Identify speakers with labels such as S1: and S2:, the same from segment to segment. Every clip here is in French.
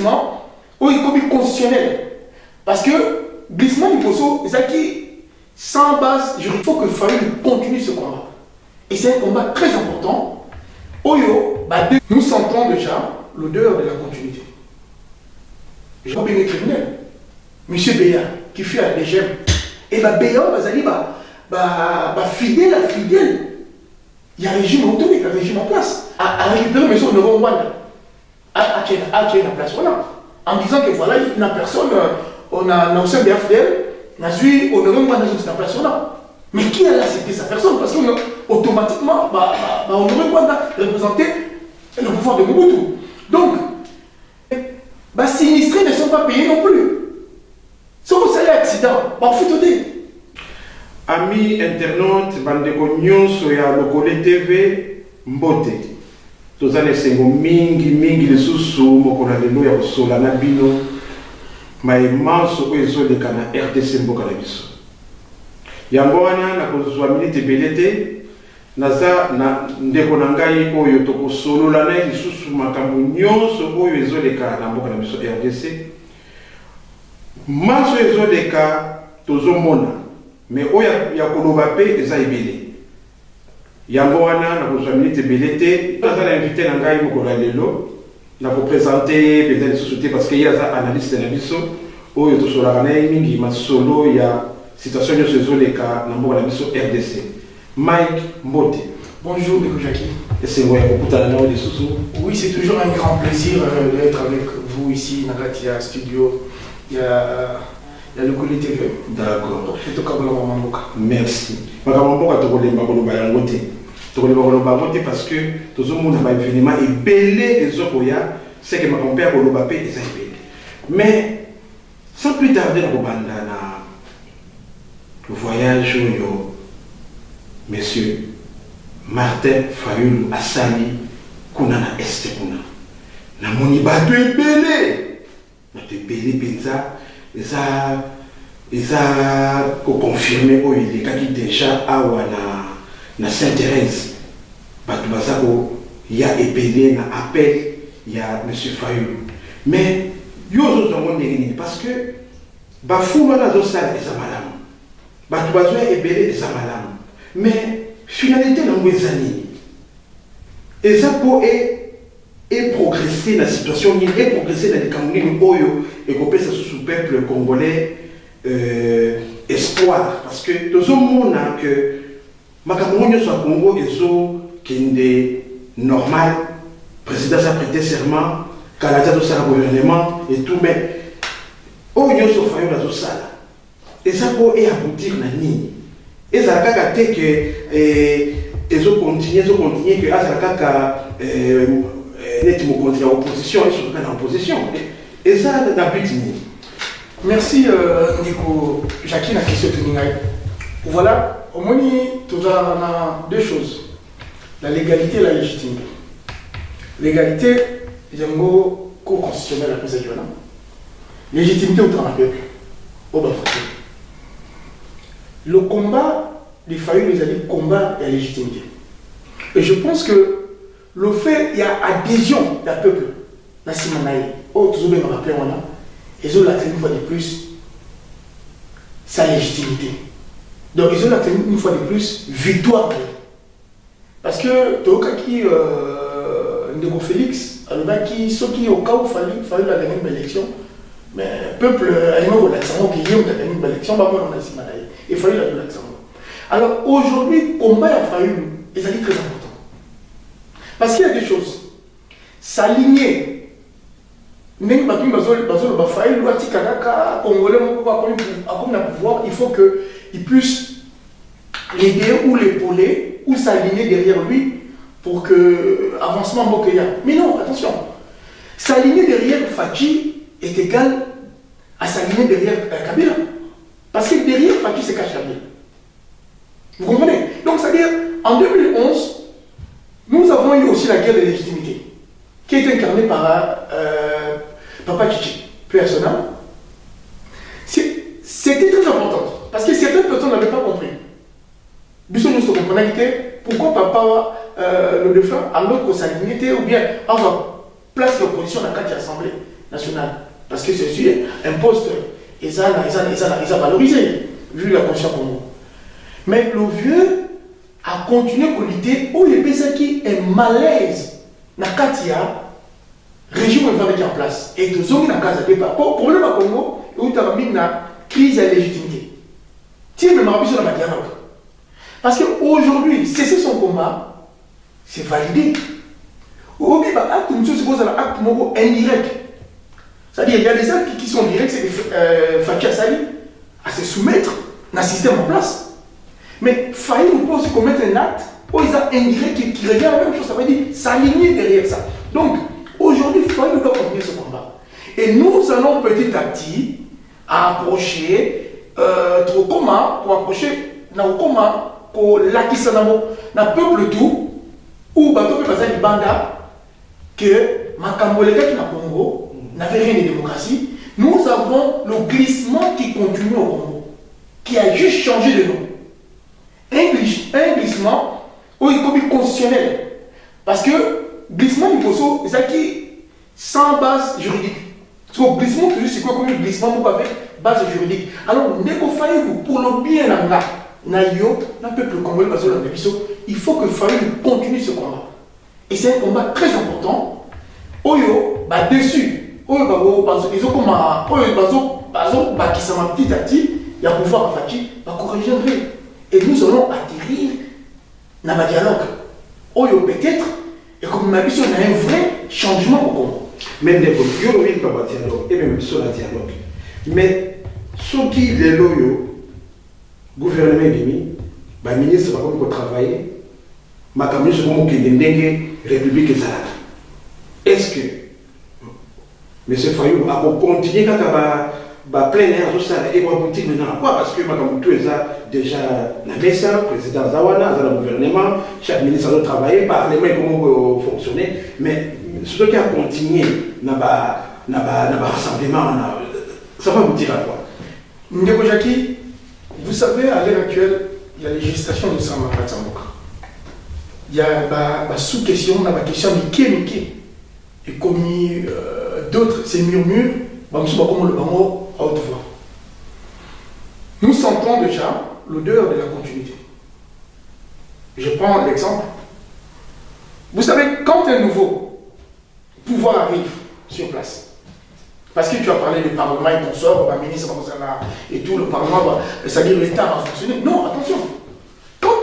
S1: glissement comme constitutionnel. Parce que glissement du poisson, c'est qui sans base, il faut que Fayoulou continue ce combat. Et c'est un combat très important. Oyo, nous sentons déjà l'odeur de la continuité. Je vois bien les criminels. Monsieur Béa, qui fait la DGM. Et Béa, fidèle. Il y a un régime autonome, un régime en place. À récupérer M. Rwanda. À qui est la place, voilà. En disant que voilà, il n'y a personne, on a aussi un BFDL, on a su, on ne pas cette personne-là. Mais qui a accepté sa personne? Parce qu'automatiquement, on ne pas représenter le pouvoir de Mobutu. Donc, sinistrés ne sont pas payés non plus. Si vous savez accident, faut te
S2: Amis internautes, bandeko nyonso ya Lokole TV, mbote. Tozane sengo mingi lisusu mokola lelo ya kosola na bino maemanso oyo ezoleka na RDC mboka na biso. Yango wana na kozwa minute ebele te naza na ndeko na ngai oyo tokosolola na lisusu makambo nyonso oyo ezoleka na mboka na biso RDC. Manso ezoleka tozomona mais oyo ya koloba pe eza ebele. Yango wana na kozwa minute ebele te naza na invité na ngai mokola lelo na kopresente peut-être société parce que yaza analyste na biso oyo tosolaka na mingi masolo ya situation nyonso ezoleka na mboka na biso RDC. Mike Mbote.
S1: Bonjour, Nico Jackie.
S2: C'est moi,
S1: oui, c'est toujours un grand plaisir d'être avec vous ici dans la studio. Il y a le Lokole TV.
S2: D'accord.
S1: Merci.
S2: Parce que tout le monde a un événement et belé les Okoya, c'est que ma compère pour le papé est belé. Mais sans plus tarder, le voyage où Monsieur Martin Fayoulou Asali kuna na este kuna na moni bato ebele na te belé penza eza ko confirmer o il est déjà awa na Sainte-Thérèse bato bazako ya ebele na appel ya Monsieur Fayoulou mais yo zo ndenge parce que bafuma na zo sala eza malamu bato bazo ebele eza malamu. Mais finalité dans les années, et ça pour progresser dans la situation, et progresser dans les Camerounais Oyo et qu'on peut ça sous peuple congolais espoir parce que tout le monde a que ma Cameroun soit Congo qui est normal, président a prêté serment, Canada doit faire gouvernement et tout mais Oyo soit failli dans ça et ça pour aboutir dans ni. Et ça a été que ils ont continué que Azakaka est en opposition et surtout en opposition. Et ça n'a plus fini.
S1: Merci Nico Jackie la question de Ningaï. Voilà, au moins tu as deux choses. La légalité et la légitimité. Légalité, il y a un mot co-constitutionnel à la présidence. Légitimité au travail peuple. Au bas. Le combat des Fayoulou, les alliés, combat et la légitimité. Et je pense que le fait, il y a adhésion d'un peuple, la Simanaï, oh, tout le monde m'a rappelé, ils ont une fois de plus sa légitimité. Donc ils ont une fois de plus victoire. Parce que, Tokaki, Ndeko Félix, ceux qui au cas où il fallait la dernière élection, mais le peuple a eu l'accent qui est une élection, il fallait l'accent. Alors aujourd'hui, combat a fallu, et ça dit très important. Parce qu'il y a des choses. S'aligner, il faut qu'il puisse l'aider ou l'épauler ou s'aligner derrière lui pour que avancement Mokeya. Mais non, attention. S'aligner derrière Fachi est égal à s'aligner derrière Kabila. Parce que derrière Fachi, c'est Kabila. Vous comprenez? Donc, c'est-à-dire, en 2011, nous avons eu aussi la guerre de légitimité, qui est incarnée par Papa Chichi, personnel. C'était très important, parce que certaines personnes n'avaient pas compris. Bisson nous comprenait pourquoi Papa le défunt, alors que sa dignité, ou bien, en place l'opposition dans la carte assemblée. nationale. Parce que c'est sûr, un poste, ils ont valorisé, vu la conscience Congo. Mais le vieux a continué à lutter où il y a qui est malaise. Na Katia, régime est mis en place. Et tous les gens qui départ. Le problème au Congo, où tu as mis une crise de légitimité. Tu me rappelles sur la dialogue. Parce qu'aujourd'hui, cesser son combat, c'est validé. Au bout acte indirect. C'est-à-dire qu'il y a des actes qui sont directs, c'est Fatou Assali à se soumettre à un système en place. Mais Faye nous peut aussi commettre un acte où ils ont indirect qui revient à la même chose, ça veut dire s'aligner derrière ça. Donc aujourd'hui, Faye nous doit continuer ce combat. Et nous allons petit à petit approcher pour approcher pour l'acquisition d'un peuple tout, où bateau peut passer du banda que Makamboleka qui n'a Congo n'avait rien de démocratie. Nous avons le glissement qui continue au Congo, qui a juste changé de nom. Un glissement où il est constitutionnel. Parce que glissement du Koso, c'est qui sans base juridique. Parce que glissement, c'est quoi comme glissement avec base juridique. Alors, pour le bien d'un peuple congolais, il faut que Faye continue ce combat. Et c'est un combat très important. Oyo, dessus, Oyo, ils ont comme petit à petit, il y a pouvoir à Fati, corriger. Et nous allons atterrir dans le dialogue. Oyo, peut-être, et comme ma mission, on a un vrai changement au Congo.
S2: Mais il y a un dialogue, et même sur le dialogue. Mais ce qui est le gouvernement demi, le ministre va comme travailler, ma commission comme qui est République Zalaka. Est-ce que M. Fayou a continué à plein air et va politique maintenant? Pourquoi? Parce que madame tout est déjà la messa, président Zawana, le gouvernement, chaque ministre doit travailler, parlement comment fonctionner, mais ce qui a continué dans le rassemblement, ça va vous dire à quoi?
S1: Ndeko Jackie, vous savez, à l'heure actuelle, il y a la législation de Samara Tsamboka. Il y a la sous-question, la question Miké. Et comme d'autres, ces murmures, à haute voix. Nous sentons déjà l'odeur de la continuité. Je prends l'exemple. Vous savez, quand un nouveau pouvoir arrive sur place, parce que tu as parlé du Parlement et ton sort, le ministre et tout, le Parlement, c'est-à-dire l'État va fonctionner. Non, attention. Quand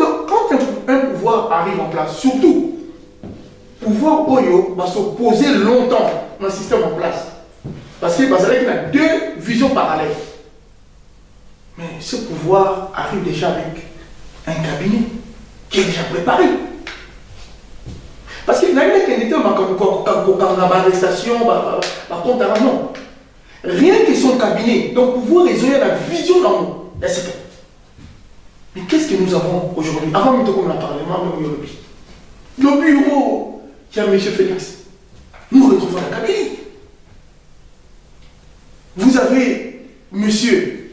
S1: un pouvoir arrive en place, surtout, pouvoir Oyo va s'opposer longtemps dans le système en place. Parce qu'il y a deux visions parallèles. Mais ce pouvoir arrive déjà avec un cabinet qui est déjà préparé. Parce qu'il n'y a rien qui était comme arrestation, non. Rien que son cabinet. Donc pouvoir raisonner la vision dans nous. Mais qu'est-ce que nous avons aujourd'hui? Avant de comme le Parlement, le bureau qui a M. Félix. Nous retrouvons la cabinet. Vous avez monsieur,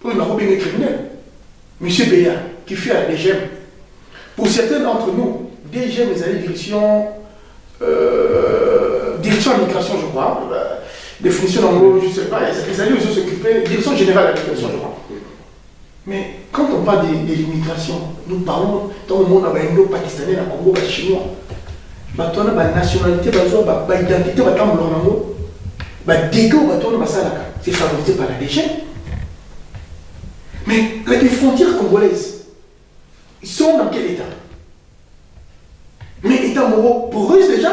S1: pour une criminel, monsieur Béa, qui fait à DGM. Pour certains d'entre nous, DGM, les années direction administration, je crois, définition en gros, je ne sais pas, les années aussi s'occuper, direction générale de l'administration, je crois. Mais quand on parle de l'immigration, nous parlons dans le monde indo-pakistanais, dans le Congo, chinois. La nationalité, la identité, c'est favorisé par la DGM. Mais les frontières congolaises, ils sont dans quel état? Mais état moraux poreux déjà.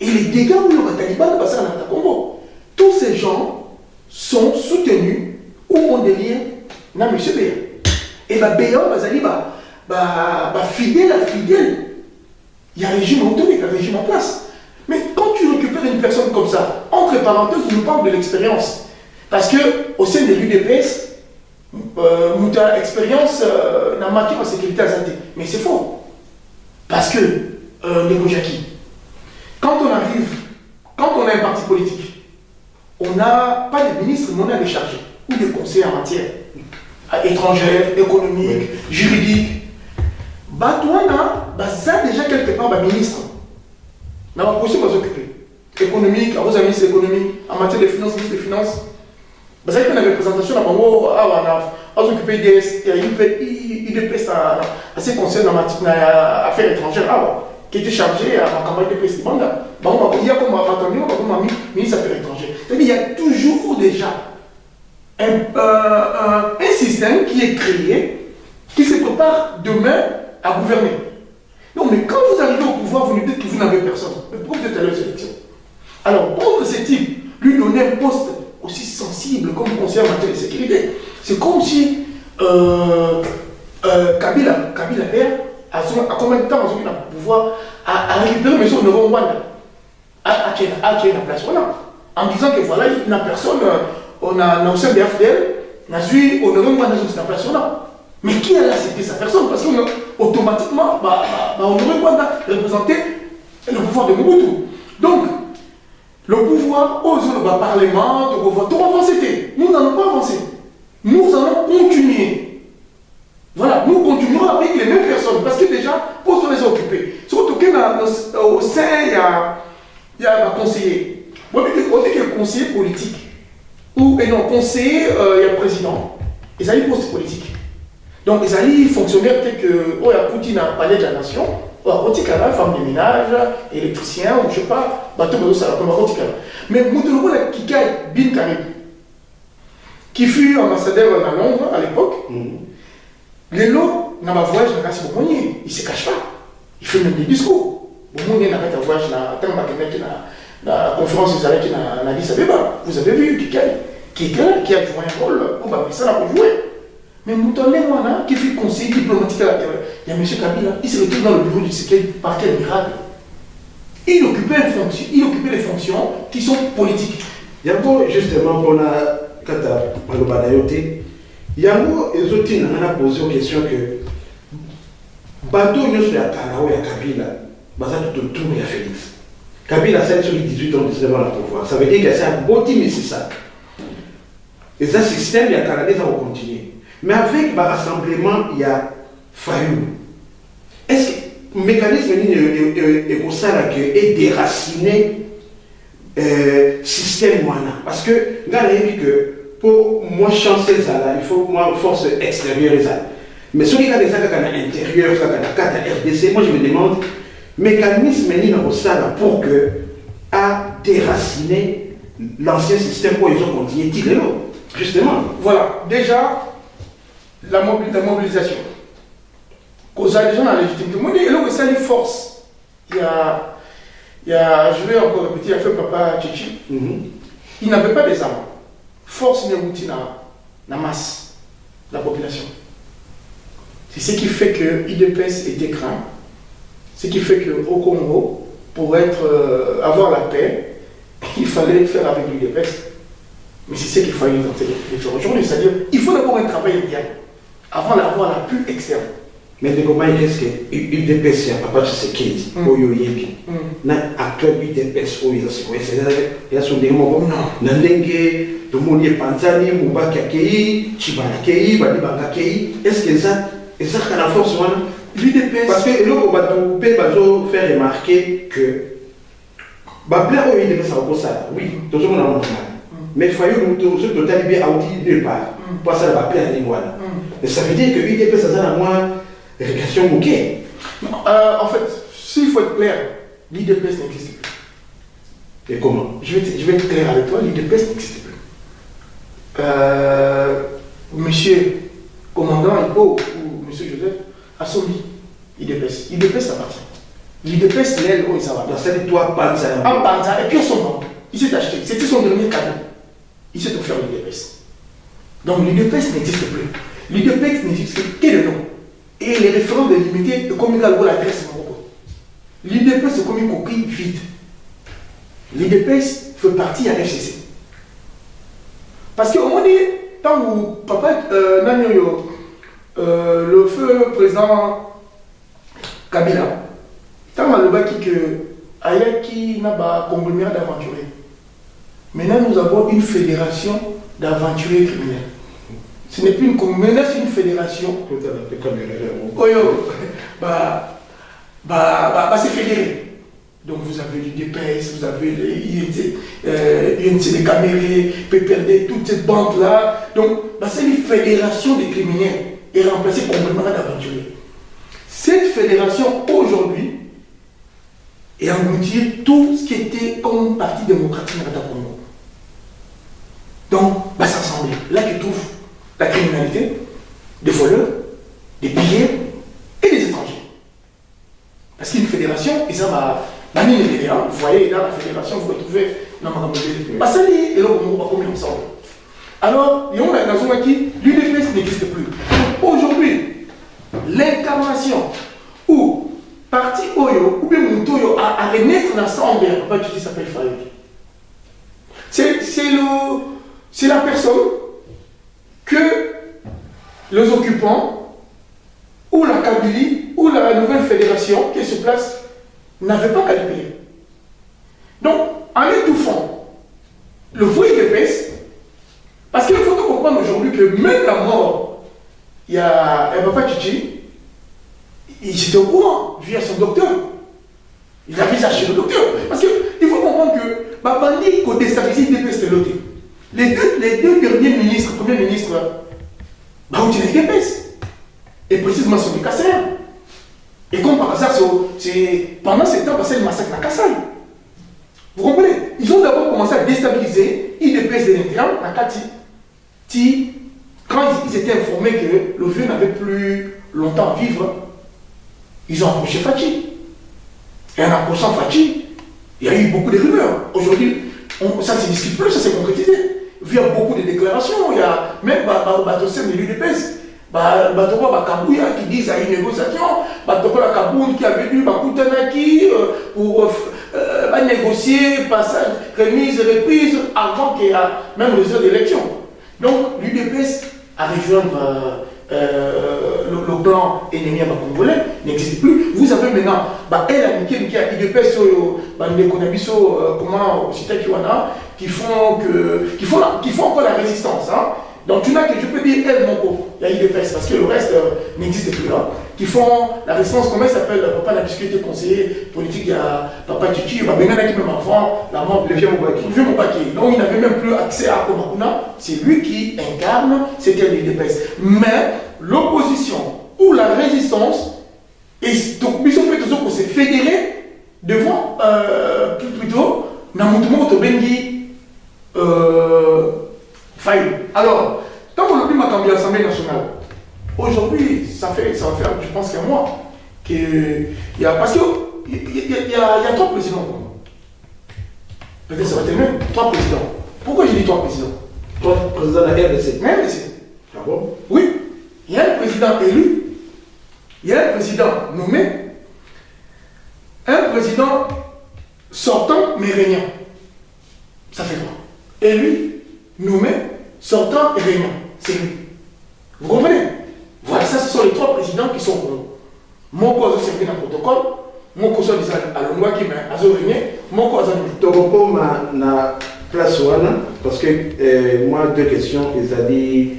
S1: Et les dégâts où le Taliban passent dans le Congo. Tous ces gens sont soutenus ou ont des liens dans M. Béa. Et Béa, fidèle. Il y a un régime autonome, un régime en place. Mais quand tu récupères une personne comme ça, entre parenthèses, on nous parle de l'expérience. Parce qu'au sein de l'UDPS, nous avons expérience dans la matière de sécurité azatée. Mais c'est faux. Parce que, les Jackie, quand on a un parti politique, on n'a pas de ministre, mais on a des chargés ou des conseillers en matière étrangère, économique, juridique. Ça déjà quelque part, ministre. Dans la position, on va s'occuper. économique, à vos amis c'est l'économie, en matière de finances, ministre des Finances. Vous savez qu'il y a une représentation à Bango, à s'occuper des IDPS à ce qui concerne la affaires étrangères, qui était chargé à la campagne de président. Il y a comme ministre des Affaires étrangères. C'est-à-dire qu'il y a toujours déjà un système qui est créé, qui se prépare demain à gouverner. Non, mais quand vous arrivez au pouvoir, vous nous dites que vous n'avez personne. Mais pourquoi vous êtes allé aux élections? Alors, pour ce type, lui donner un poste aussi sensible comme conseiller en matière de sécurité, c'est comme si Kabila père, à combien de temps on a pouvoir à récupérer M. Honoré Rwanda à créer la place voilà, en disant que voilà, il n'y a personne, on a aussi un BFDL, on a vu Honoré Rwanda sur la place voilà. Mais qui a accepté sa personne? Parce qu'automatiquement, Honoré Rwanda représentait le pouvoir de Mobutu. Donc, le pouvoir, le Parlement, le pouvoir avancer. Nous n'allons pas avancer. Nous allons continuer. Voilà, nous continuerons avec les mêmes personnes. Parce que déjà, pour se les occuper. Surtout qu'au sein, il y a un conseiller. On dit qu'il y a un conseiller politique. Et non, conseiller, il y a un président. Ils allaient poste politique. Donc, ils allaient fonctionnaires tels que, il y a Poutine à palais de la nation. Rotikala, femme de ménage, électricien, ou je ne sais pas, bateau de ça, comme Rotikala. Mais Moutouloubo, Kikai Bin Karim, qui fut ambassadeur à Londres à l'époque, les lots, dans ma voyage, il ne se cache pas. Il fait même des discours. Bon, il n'a pas de voyage, la conférence des Alliés qui n'a dit ça. Vous avez vu Kikai, qui a joué un rôle, ça pour jouer. Mais Moutouloubo, qui fut conseiller diplomatique à l'intérieur. Il y a M. Kabila, il se retrouve dans le bureau du Tshisekedi par quel miracle? Il occupait les fonctions qui sont politiques.
S2: Yango, justement, pour la Kata Malobanayote, Yango, les autres, on a posé une question que Bateau, nous sommes à Kanao et à Kabila, Baza tout autour et à Félix. Kabila, c'est sur les 18 ans, 19 ans à pouvoir. Ça veut dire que c'est un beau team, mais c'est ça. Et ça, système, il y a Canada, ça va continuer. Mais avec le rassemblement, il y a Fayoulou. Est-ce que le mécanisme est pour ça est déraciné système moana? Parce que, que pour moi chancer ça, il faut moi force extérieure. Mais si on a des actes intérieurs, des RDC, moi je me demande, mécanisme est pour ça pour que à déraciner l'ancien système où ils ont continué tirer l'eau. Justement.
S1: Voilà, déjà, la mobilisation. Cause des gens dans la légitimité. Moi, il y a ça les forces. Il y a, je vais encore répéter, il a fait papa Tchétchi. Il n'avait pas des armes. Force n'est outil dans la masse de la population. C'est ce qui fait que l'IDPS était craint. Ce qui fait qu'au Congo, pour avoir la paix, il fallait faire avec l'IDPS. Mais c'est ce qu'il fallait faire aujourd'hui. C'est-à-dire qu'il faut d'abord un travail interne avant d'avoir la pluie externe.
S2: Mais de comment est-ce que l'UDPS, papa Tshisekedi, Oyo Yebi, l'actuel UDPS, il y a son démon, Nandenge, tout le monde est Panzani, Moubaki Akei, Chibana Akei, Badibanga Akei, est-ce que ça a la force, l'UDPS? Parce que là, on va faire remarquer que, l'UDPS a ça, oui, tout le monde a montré. Mais il faut que ce total bien audit nulle part. Pour ça, va plaire à l'Ingouane. Mais ça veut dire que l'UDPS a moins régulation bouquet.
S1: En fait, s'il faut être clair, l'IDPS n'existe plus.
S2: Et comment?
S1: Je vais être clair avec toi, l'IDPS n'existe plus. Monsieur commandant Ipo ou monsieur Joseph a soumis l'IDPS. L'IDPS appartient. L'IDPS, l'aile, où il s'en va.
S2: Dans cette toi, Panza.
S1: En Panza, et puis son nom. Il s'est acheté. C'était son dernier cadeau. Il s'est offert l'IDPS. Donc l'IDPS n'existe plus. L'IDPS n'existe que le nom. Et les référents délimités de communiquer l'adresse Morocco. L'IDPS c'est comme une coquille vide. L'IDPS fait partie à FCC. Parce qu'au moment donné, tant où papa le feu président Kabila, tant le bas qui n'a pas conglomérat d'aventuriers. Maintenant, nous avons une fédération d'aventuriers criminels. Ce n'est plus une communauté, c'est une fédération. C'est fédéré. Donc vous avez l'UDPS, vous avez l'UNC des Camérés, PPRD, toutes ces bandes-là. Donc, c'est une fédération des criminels et remplacée complètement d'aventuriers. Cette fédération, aujourd'hui, est engloutir tout ce qui était comme parti démocratique dans le Congo. Donc, ça s'assemble. Là, tu trouves la criminalité, des voleurs, des pilleurs et des étrangers. Parce qu'il y a une fédération, et ça va. Vous voyez, dans la fédération, vous retrouvez dans ma campagne. Et là, on va combien ensemble. Alors, il y a une nation qui, l'UDPS n'existe plus. Aujourd'hui, l'incarnation ou parti Oyo, ou bien Moutoyo, à remettre dans ça en guerre, papa qui s'appelle Fayouk. C'est la personne que les occupants, ou la Kabylie, ou la nouvelle fédération qui se place, n'avait pas calculé. Donc, en étouffant le foyer d'épaisse, parce qu'il faut comprendre aujourd'hui que même la mort, il y a un papa Chichi, il était au courant, via son docteur. Il avait ça chez le docteur. Parce qu'il faut comprendre que Babandi, qu'on déstabilise l'épaisse de l'autre. Les deux derniers ministres, premiers ministres, où tu es l'épaisse. Et précisément, sont des Kassaïens. Et comme par hasard, c'est pendant ce temps, c'est le massacre de Kassai. Vous comprenez? Ils ont d'abord commencé à déstabiliser l'IDPS de l'intérieur, quand ils étaient informés que le vieux n'avait plus longtemps à vivre, ils ont approché Fachi. Et en approchant Fachi, il y a eu beaucoup de rumeurs. Aujourd'hui, ça ne se discute plus, ça s'est concrétisé. Via beaucoup de déclarations, il y a même Batosem de l'UDPS. Batoko Kabouya qui disent à une négociation, Batoko Kaboun qui avait vu Bakoutanaki pour négocier, passage, remise, reprise, avant qu'il y ait même les heures d'élection. Donc l'UDPS a rejoint le plan ennemi à Congolais, n'existe plus. Vous avez maintenant, elle a niqué l'UDPS, comment, qui font encore la résistance. Hein. Donc, tu n'as que je peux dire elle, mon pauvre, il y a l'UDPS, parce que le reste n'existe plus là, qui font la résistance, comment il s'appelle, papa l'a discuté conseiller politique, il y a papa Chichi, il y a même avant la mort de le vieux Moubaki. Donc, il n'avait même plus accès à Komakuna, c'est lui qui incarne, c'était l'UDPS. Mais l'opposition ou la résistance, et donc, ils ont fait toujours pour se fédérer devant, plutôt, Namutumo Tobengi, Faïl. Alors, tant qu'on a pris ma campagne à l'Assemblée nationale, aujourd'hui, ça va faire, je pense, qu'un mois, parce qu'il y a 3 présidents. Peut-être ça va être même 3 présidents. Pourquoi j'ai dit 3 présidents?
S2: 3 présidents de la RDC.
S1: Mais RDC.
S2: Ah bon?
S1: Oui. Il y a un président élu, il y a un président nommé, un président sortant mais régnant. Ça fait quoi? Élu, nommé, sortant et régnant. C'est lui. Vous comprenez? Voilà, ça, ce sont les 3 présidents qui sont mon cause a servi dans le protocole, mon cause a le loi qui m'a régné, mon cause a le
S2: Togo na place wana, parce que moi, 2 questions, les alliés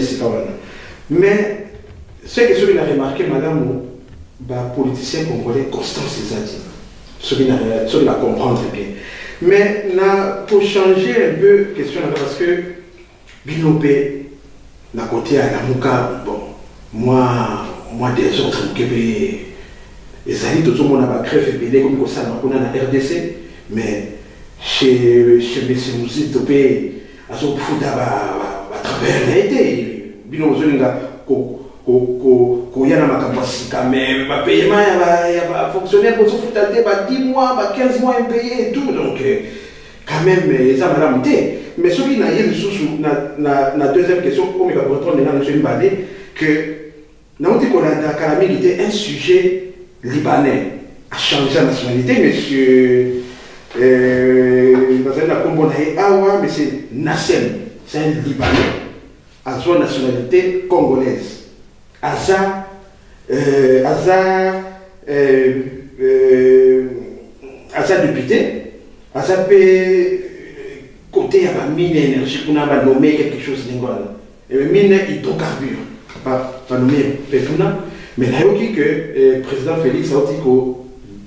S2: citoyens. Mais ce que je a remarqué, madame, politicien congolais, Constance Ezadi, ce qui la comprendre bien. Mais pour changer un peu la question, parce que Binopé, la côté à la Mouka, bon, moi des autres, les alliés, tout le monde a créé comme ça, on a la RDC, mais chez M. Moussi, Topé, à son foot à travers l'été, Binopé, il y a un capacité, mais le paiement, il y a un fonctionnaire pour se foutre 10 mois, 15 mois impayés et tout. Donc, quand même, ça va monter. Mais ce qui est la deuxième question, comme il va répondre à M. Mbadé, que Kalamil était un sujet libanais à changer la nationalité, monsieur. Mais c'est Nassem, c'est un libanais à son nationalité congolaise. Aza député, Aza peut côté à la mine énergie pour nommer quelque chose de mine hydrocarbure, pas nommer Pefuna, mais là il que le président Félix a dit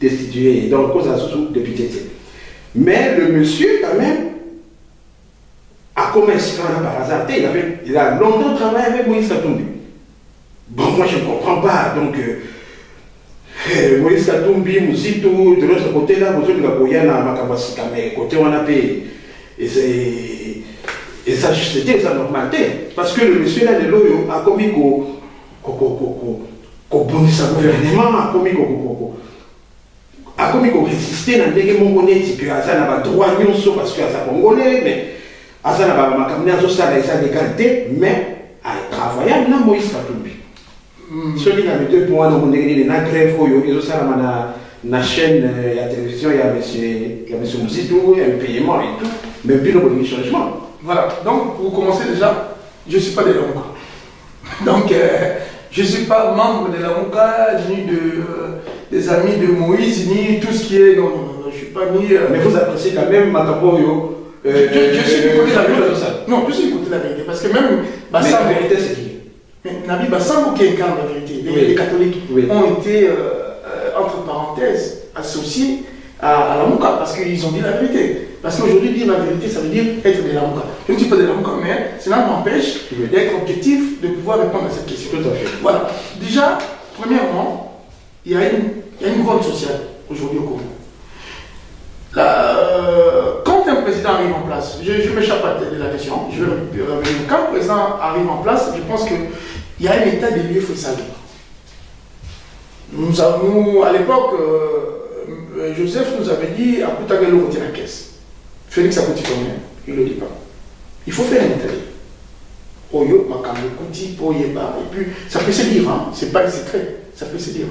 S2: destitué, donc cause à sous député. Mais le monsieur, quand même, a commencé par hasard. Il a longtemps travaillé avec Moïse Katumbi. Bon, moi je ne comprends pas. Donc, Moïse Katumbi, Moussito, de l'autre côté là, vous avez la Boyana, Makabasika, mais côté on a payé. Et ça, c'était sa normalité. Parce que le monsieur là de l'Oyo a commis qu'on bonisse sa gouvernement, a commis qu'on résistait dans les Mongolais, que Azan n'a pas droit à nous, parce que Azan Congolais, mais Azan n'a pas camé à ça, l'égalité, mais à travailler dans Moïse Katumbi. Celui qui a mis 2 points, donc on a grève, il y a la chaîne, il y a la télévision, il y a M. Moussito, il y a le paiement et tout, mais puis il y a un changement.
S1: Voilà, donc pour commencer déjà, je ne suis pas de l'Amuka. Donc, je ne suis pas membre de l'Amuka, ni des amis de Moïse, ni tout ce qui est. Non, je ne suis pas ni.
S2: Mais vous appréciez quand même Mataboyo.
S1: Je suis du côté de la vérité. Non, je suis du côté de la vérité. Parce que même.
S2: Mais la vérité, c'est qui?
S1: Nabi Bassambo qui incarne la vérité. Les catholiques ont été, entre parenthèses, associés à l'Amuka parce qu'ils ont dit la vérité. Parce qu'aujourd'hui, dire la vérité, ça veut dire être de l'Amuka. Je ne dis pas de l'Amuka, mais cela m'empêche d'être objectif, de pouvoir répondre à cette question.
S2: Tout à fait.
S1: Voilà. Déjà, premièrement, il y a une grogne sociale aujourd'hui au Congo. Quand un président arrive en place, je m'échappe de la question, je vais revenir. Quand un président arrive en place, je pense qu'il y a un état des lieux faisable. Nous avons, à l'époque, Joseph nous avait dit à Koutagelo retire la caisse. Félix a continué, il ne le dit pas. Il faut faire un état des lieux. Oyo, Makambo, Kouti, Poyeba, et puis ça peut se dire, hein? C'est pas un secret, ça peut se dire.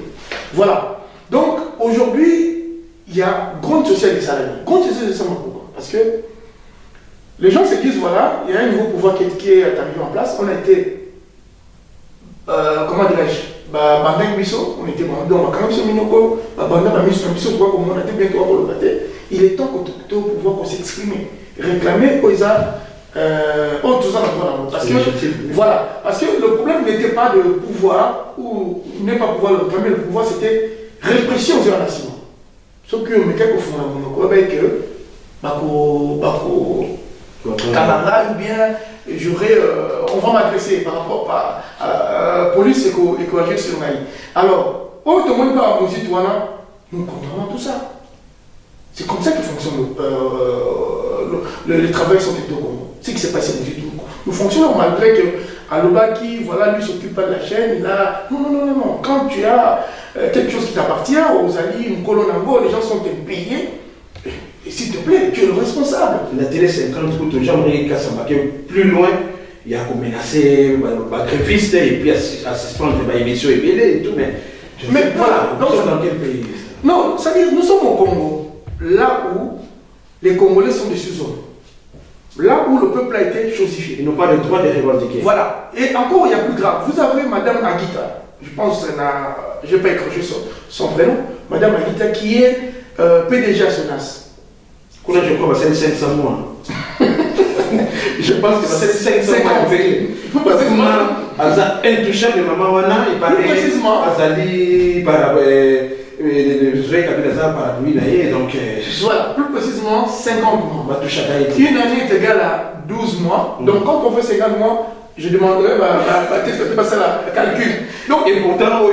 S1: Voilà. Donc aujourd'hui, il y a grande sociale des salariés. Grande sociale des salariés, pourquoi? Parce que les gens se disent, voilà, il y a un nouveau pouvoir qui est arrivé en place. On a été, comment dirais-je, Bandang Bisso, on était dans Makam Minoko, Bandang Bisso, comme on a été bientôt à le battre. Il est temps qu'on pouvoir s'exprimer, réclamer aux parce que voilà, parce que le problème n'était pas de pouvoir ou ne pas pouvoir le réclamer, le pouvoir c'était répression sur un nation. Sauf que mais quelques fois avec Kananga ou bien j'aurais on va m'adresser par rapport à police et coagir sur Naï. Alors, au tout le monde va nous citoyens, nous comprenons tout ça. C'est comme ça que fonctionne le travail sur le Congo. C'est ce qui s'est passé au Congo. Nous fonctionnons malgré que Alobaki, voilà, lui s'occupe pas de la chaîne, il a. Non. Quand tu as quelque chose qui t'appartient, aux alliés, une colonne les gens sont payés. Et s'il te plaît, tu es le responsable.
S2: La télé 50 routes, j'aimerais qu'à plus loin, il y a qu'on menacer, gréviste et puis à suspendre les émissions et tout, mais voilà, nous sommes dans quel pays?
S1: Non, c'est-à-dire nous sommes au Congo. Là où les Congolais sont des sous-hommes. Là où le peuple a été chosifié.
S2: Ils n'ont pas le droit de revendiquer.
S1: Voilà. Et encore, il y a plus grave. Vous avez Madame Aguita, je pense, je n'ai pas écrit son prénom, Madame Aguita qui est PDG à SONAS.
S2: Là, je crois que c'est 500 mois. Je pense que c'est 500 mois. Parce que intouchable, maman Wana, il paraît Azali par donc,
S1: voilà, plus précisément 50 mois. Une année est égale à 12 mois. Donc quand on fait 50 mois, je demanderais de passer la calcul. Donc,
S2: et pourtant,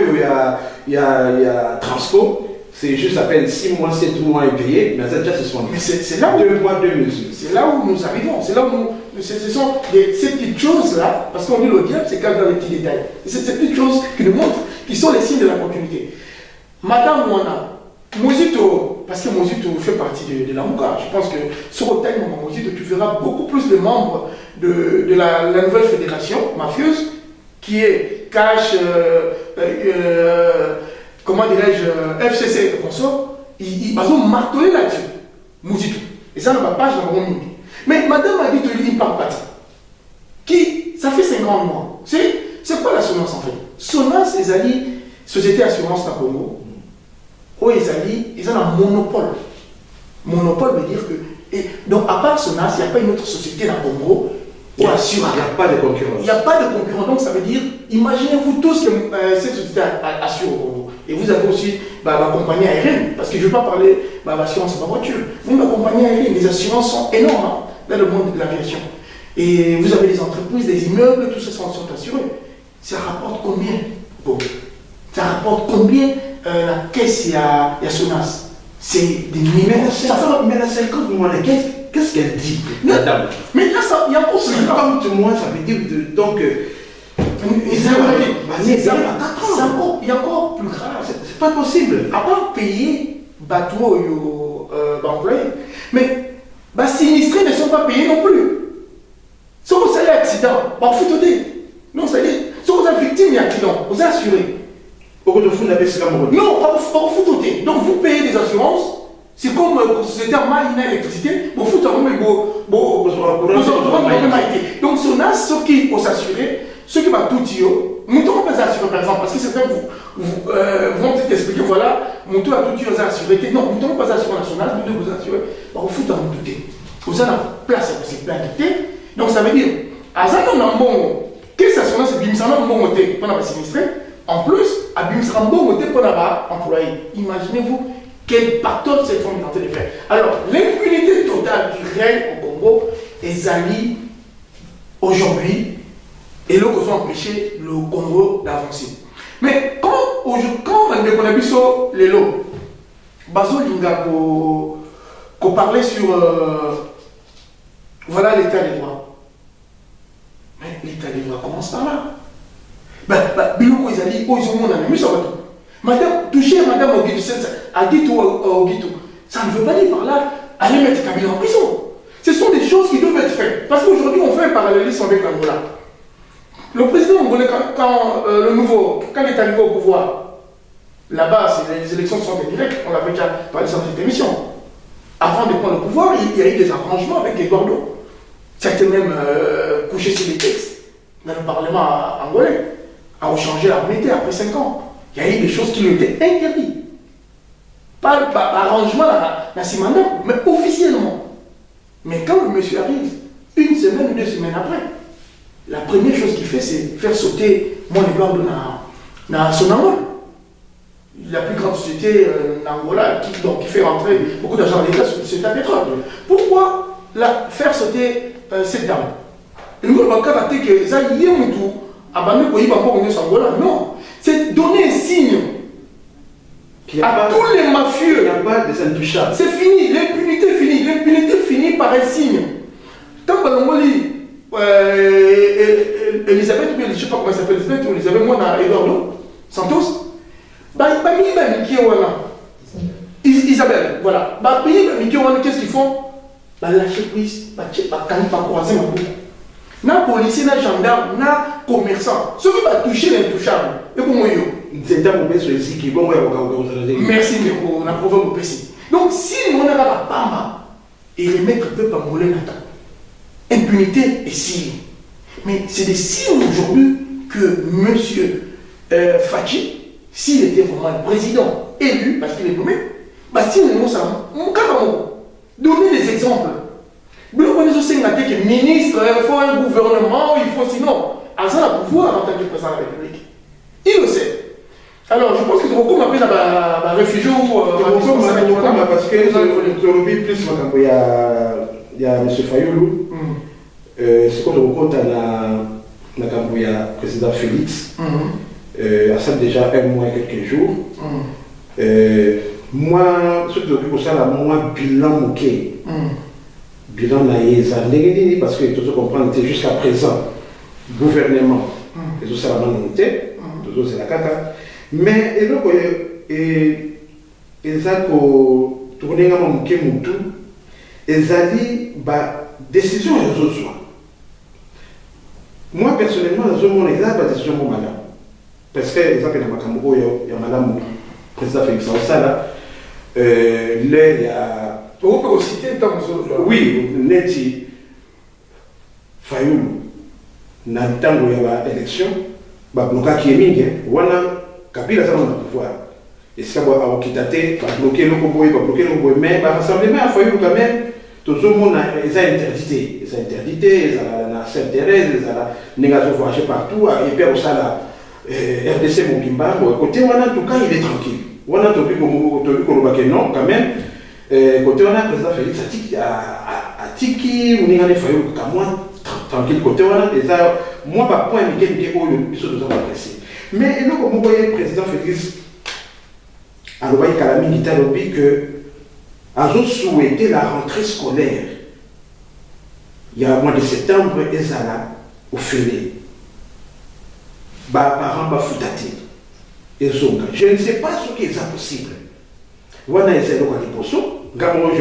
S2: il y a Transco, c'est juste à peine 6 mois, 7 mois impayés, mais ça déjà ce sont
S1: c'est là où
S2: 2 mois, 2 mesures.
S1: C'est là où nous arrivons. C'est là où ce sont ces petites choses-là, parce qu'on dit le diable, c'est quand dans les petits détails. C'est ces petites choses qui nous montrent, qui sont les signes de la continuité. Madame Mouana, Mozito, parce que Mozito fait partie de la Mouka, je pense que sur le thème Mozito, tu verras beaucoup plus de membres de la nouvelle fédération mafieuse qui est Cash, comment dirais-je, FCC et consort. Ils ont martelé là-dessus, Mozito. Et ça, dans ma page, dans mon ligne. Mais Madame a dit que il ne parle pas de ça. Qui, ça fait 50 mois. C'est quoi la SONAS en fait? SONAS, les alliés, Société Assurance dans Congo. Ils ont un monopole. Monopole veut dire que. Donc, à part SONAS, il n'y a pas une autre société dans le Congo
S2: qui assure. Il n'y a pas de concurrence.
S1: Il n'y a pas de concurrence. Donc, ça veut dire, imaginez-vous tous que cette société assure au Congo. Et vous avez aussi la compagnie aérienne, parce que je ne veux pas parler de l'assurance de la voiture. Même la compagnie aérienne, les assurances sont énormes dans le monde de l'aviation. Et vous avez des entreprises, des immeubles, tout ça sont assurés. Ça rapporte combien? Bon. Ça rapporte combien la caisse et à Sonas? C'est des milliers.
S2: Mais la 50 mois, qu'est-ce qu'elle dit, madame?
S1: Mais là, il y a encore
S2: 50 mois, ça veut dire donc.
S1: Il y a encore plus grave.
S2: C'est pas possible.
S1: À part payer bateau employé, mais les sinistrés ne sont pas payés non plus. Si vous avez un accident, vous non, c'est-à-dire, si vous êtes victime d'un accident, vous êtes assuré.
S2: Au de vous n'avez pas mon
S1: non, vous donc vous payez des assurances. C'est comme si c'était un mal d'électricité, vous foutez un donc, si on a ceux qui vont s'assurer, ceux qui vont tout dire, nous ne pouvons pas assurer par exemple, parce que c'est vrai vous vont peut-être expliquer, voilà, mon tour a tout dire, assuré. Non, nous ne pouvons pas assurer national, nous devons vous assurer, vous foutez un douté. Vous avez la place, c'est plein de donc ça veut dire, à ça, on a un bon, qu'est-ce que ça c'est Bimsana, un bon côté pour la sinistré. En plus, à Bimsana, un bon côté pour la employé. Imaginez-vous quel pactole cette forme est en train de faire. Alors, l'impunité totale qui règne au Congo est alliée aujourd'hui et là, ils ont empêché le Congo d'avancer. Mais quand on a vu sur les lots, Bazo Linga qu'on parlait sur voilà l'état des droits. Mais l'état des droits commence par là. Biloko, ils ont dit, ils ont mon ami, madame, toucher madame Oguitou, a dit tout Oguitou, ça ne veut pas dire par là aller mettre Kabila en prison. Ce sont des choses qui doivent être faites. Parce qu'aujourd'hui, on fait un parallélisme avec l'Angola. Le président angolais, quand il est arrivé au pouvoir, là-bas, les élections sont directes, on l'avait déjà parlé dans cette émission. Avant de prendre le pouvoir, il y a eu des arrangements avec Eduardo. Certains même couché sur les textes dans le Parlement angolais, à changer l'armée après 5 ans. Il y a eu des choses qui lui étaient interdites. Pas arrangement dans ces mandats, mais officiellement. Mais quand le monsieur arrive, 1 semaine ou 2 semaines après, la première chose qu'il fait, c'est faire sauter mon Eduardo dans son Angola. La plus grande société d'Angola qui fait rentrer beaucoup d'argent dans l'État sur le secteur pétrole. Pourquoi faire sauter cette dame? Non, c'est donner un signe à tous les mafieux.
S2: Il n'y a pas des intouchables.
S1: C'est fini, l'impunité finit. L'impunité finit par un signe. Tant que Elisabeth, je ne sais pas comment elle s'appelle, Elisabeth ou Elisabeth, moi, Eduardo Santos, Isabelle, voilà. Qu'est-ce qu'ils font? Lâcher prise, pas croiser ma bouche. Na policier, na gendarme, na commerçant. Ceux qui vont toucher l'intouchable. Et pour moi,
S2: c'est un mauvais souci qui vont
S1: merci, on a prouvé mon PC. Donc, si on a la pamba, et les mecs ne peuvent pas mouler l'attaque. Impunité et signe. Mais c'est des signes aujourd'hui que M. Fachi, s'il était vraiment le président élu, parce qu'il est nommé, si nous savons, donner des exemples. Vous connaissez que ministre, il faut un gouvernement, il faut sinon. Azan a pouvoir en tant que président de la République. Il le sait. Alors, je pense que beaucoup m'appellent à réfugié ou
S2: parce que je revis plus il y a M. Fayoulou. C'est quand on compte à la président Félix. À ça déjà 1 mois et quelques jours. Moi, ce que je ça, moi, bilan moqué. Bilan naïs, parce que tout ce qu'on prend était jusqu'à présent, gouvernement, et tout ça la volonté, tout ça c'est la caca. Mais, et donc, ils ont tourné dans mon kémoutou, ils ont dit, décision et autres soins. Moi, personnellement, je mon exemple, la décision, mon madame. Parce que, exemple, il y a madame, président Félix Ansala, là, il y a.
S1: On peut aussi citer tant que
S2: oui, Neti Fayoulou, dans le temps où il y a l'élection, bloquer qui est mingi, wana Kabila ça dans le pouvoir. Et ça va quitter, bloquer le Congo, bloquer le Congo, mais rassemblement à Fayoulou quand même, tout le monde a interdité, ils ont interdité, ils ont Sainte-Thérèse, ils ont négation voyager partout, et puis ça là, RDC Mobimba, côté Wana, en tout cas, il est tranquille. Wana, Tobi Kolobake, non, quand même. Côté Wana, le président Félix a tiki, on y a des failles, tranquille. Côté Wana, moi, par point, il y a des choses que nous avons appréciées. Mais nous, comme vous voyez, le président Félix, a envoyé Kalami Gitalobi que a souhaité la rentrée scolaire. Il y a un mois de septembre, Ezala, au Félé. Parents bafutati. Je ne sais pas ce qui est possible. Voilà, je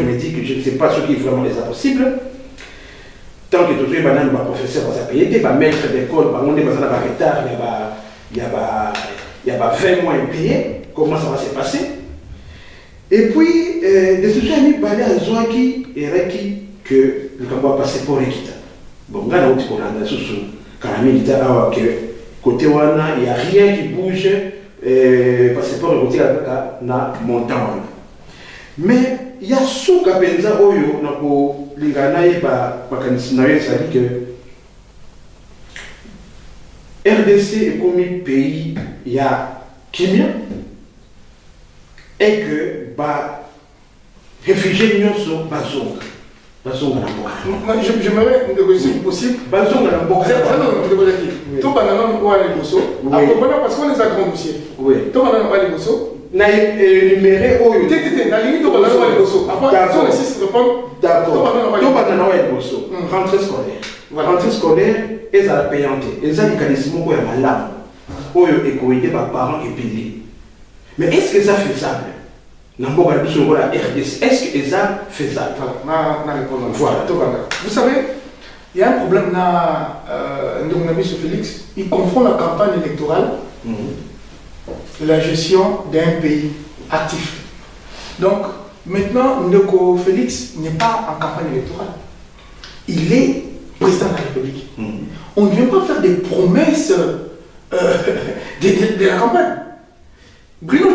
S2: me dis que je ne sais pas ce qui est vraiment possible. Tant que tu es un professeur, tu vas payer, un maître d'école, on est dans un retard, il y a 20 mois impayés. Comment ça va se passer? Et puis, des sujets à parler à Zouaki et Reki que le Kamba passé pour Rekita. Bon, on a un petit peu de sous Karamilita, que côté Wana, il n'y a rien qui bouge, passeport et côté na montant. Mais il y a sous Kapenza Oyo, pour les Ghanaïs, ça dit que RDC est comme un pays, il y a Kimia, et que réfugiés sont bazonga.
S1: J'aimerais négocier possible.
S2: Bazonga na mboka.
S1: C'est non, tout banana ou aller gosso. Après parce qu'on les a grands dossiers.
S2: Oui.
S1: Tout banana ou aller gosso.
S2: Na numérer oyo.
S1: La limite tout banana ou aller gosso. Après sur les 6 répondent.
S2: D'accord. Tout banana ou aller gosso. Rentrée scolaire. Rentrée scolaire et ça la payante. Et ça mécanisme ko ya malamu. Oyo ekoyede ba parents et payés. Mais est-ce que ça faisable? Est-ce que ça faisable?
S1: Voilà. Vous savez, il y a un problème dans mon ami Félix. Il confond la campagne électorale de la gestion d'un pays actif. Donc, maintenant, Ndeko Félix n'est pas en campagne électorale. Il est président de la République. On ne vient pas faire des promesses de la campagne. Bruno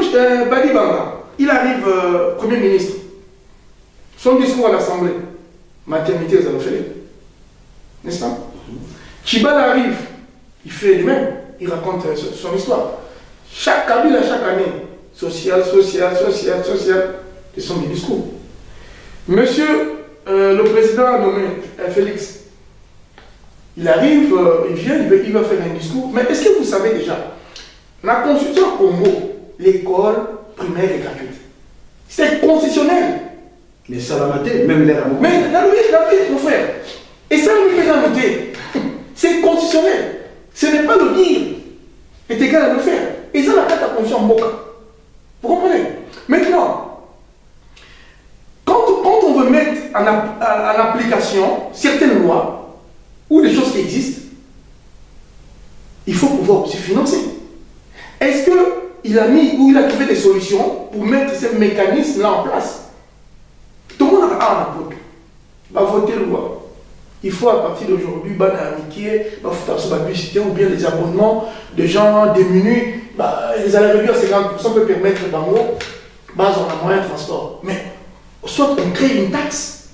S1: Badibanga, il arrive Premier ministre. Son discours à l'Assemblée, maternité aux Alofélés. N'est-ce pas? Chibal arrive, il fait lui-même, il raconte son histoire. Chaque Kabila, chaque année, social, c'est son discours. Monsieur le président nommé Félix, il arrive, il vient, il va faire un discours. Mais est-ce que vous savez déjà, la Constitution au Congo, l'école primaire est gratuite. C'est constitutionnel.
S2: Mais ça va mater, même l'air à mon.
S1: Mais la logique, mon frère. Et ça, nous fait la noter. C'est constitutionnel. Ce n'est pas le dire. est égal à le faire. Et ça, la carte à conscience en boca. Vous comprenez? Maintenant, quand on veut mettre en application certaines lois ou des choses qui existent, il faut pouvoir aussi financer. Est-ce qu'il a mis ou il a trouvé des solutions pour mettre ces mécanismes-là en place? Tout le monde a un vote. Va voter loi. Il faut à partir d'aujourd'hui, amitié, publicité ou bien les abonnements de gens démunis, les allaient réduire à 50% peut permettre on a moyen de transport. Mais soit on crée une taxe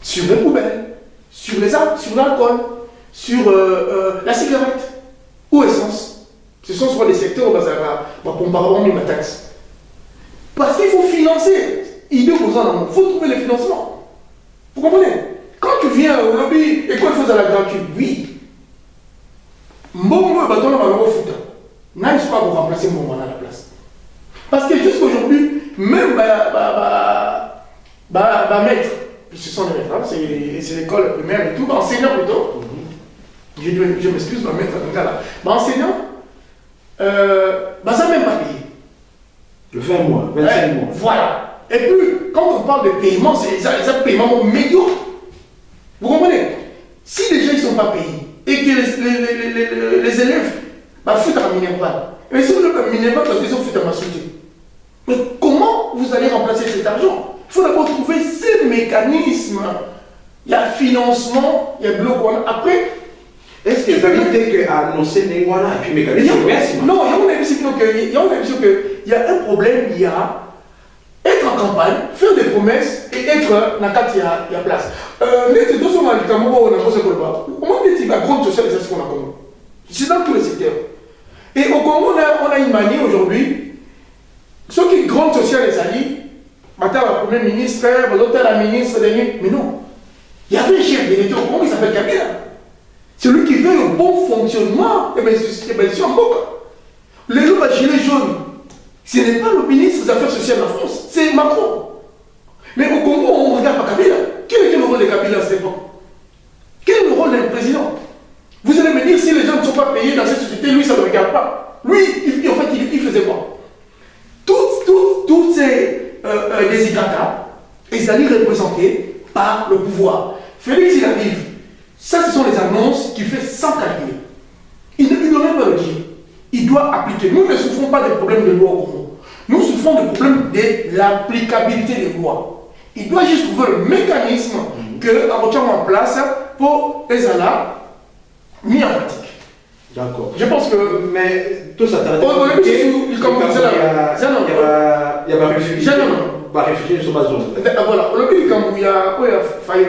S1: sur les poubelles, sur les arbres, sur l'alcool, sur la cigarette ou essence. Ce sont soit des secteurs où on parle de la taxe. Parce qu'il faut financer. Il faut trouver les financements. Vous comprenez? Quand tu viens au lobby et quoi il faut à la gratuite, oui. Mbongo et bâton, on va le foutre. N'a pas pour remplacer Mbongo à la place. Parce que jusqu'aujourd'hui, même maître, ce sont les maîtres, c'est l'école primaire et tout, enseignant plutôt. Je m'excuse, ma maître, enseignant, ça même pas payé.
S2: 20 mois, 25 mois.
S1: Voilà. Et puis, quand on parle de paiement, c'est des paiements médiocres. Vous comprenez? Si les gens ne sont pas payés et que les élèves foutent à Minerval, mais si vous ne faites pas Minerval parce qu'ils ont foutu à ma société, mais comment vous allez remplacer cet argent? Il faut d'abord trouver ces mécanismes. Il y a financement, il y a bloc. Après,
S2: est-ce que vous avez dit qu'annoncer les voilà et puis mécanisme?
S1: Non, il y a un problème, il y a être en campagne, faire des promesses et être dans la carte, il y a place. C'est dans tous les secteurs. Et au Congo, on a une manie aujourd'hui, ceux qui grande sociale les alliés, maintenant le Premier ministre, l'autre la ministre, mais non. Il y avait un chef de l'État au Congo qui s'appelle Kabila. C'est lui qui veut le bon fonctionnement et bien sûr en Boka. Les loups à gilets jaunes, ce n'est pas le ministre des Affaires sociales de la France, c'est Macron. Mais au Congo, on ne regarde pas Kabila. Quel était le rôle de Kabila à cette époque? Quel est le rôle d'un président? Vous allez me dire, si les gens ne sont pas payés dans cette société, lui, ça ne le regarde pas. Lui, en fait, il faisait quoi? Toutes ces déshydratats, ils allaient représentés par le pouvoir. Félix, il arrive. Ça, ce sont les annonces qu'il fait sans calculer. Il ne doit même pas le dire. Il doit appliquer. Nous ne souffrons pas des problèmes de loi au Congo. Nous souffrons des problèmes de l'applicabilité des lois. Il doit juste trouver le mécanisme que on tient en place pour les ALA mis en pratique.
S2: D'accord.
S1: Je pense que.
S2: Mais tout ça,
S1: il
S2: y a pas réfugié. Pas réfugié sur ma zone.
S1: Voilà, le pays quand il y a failli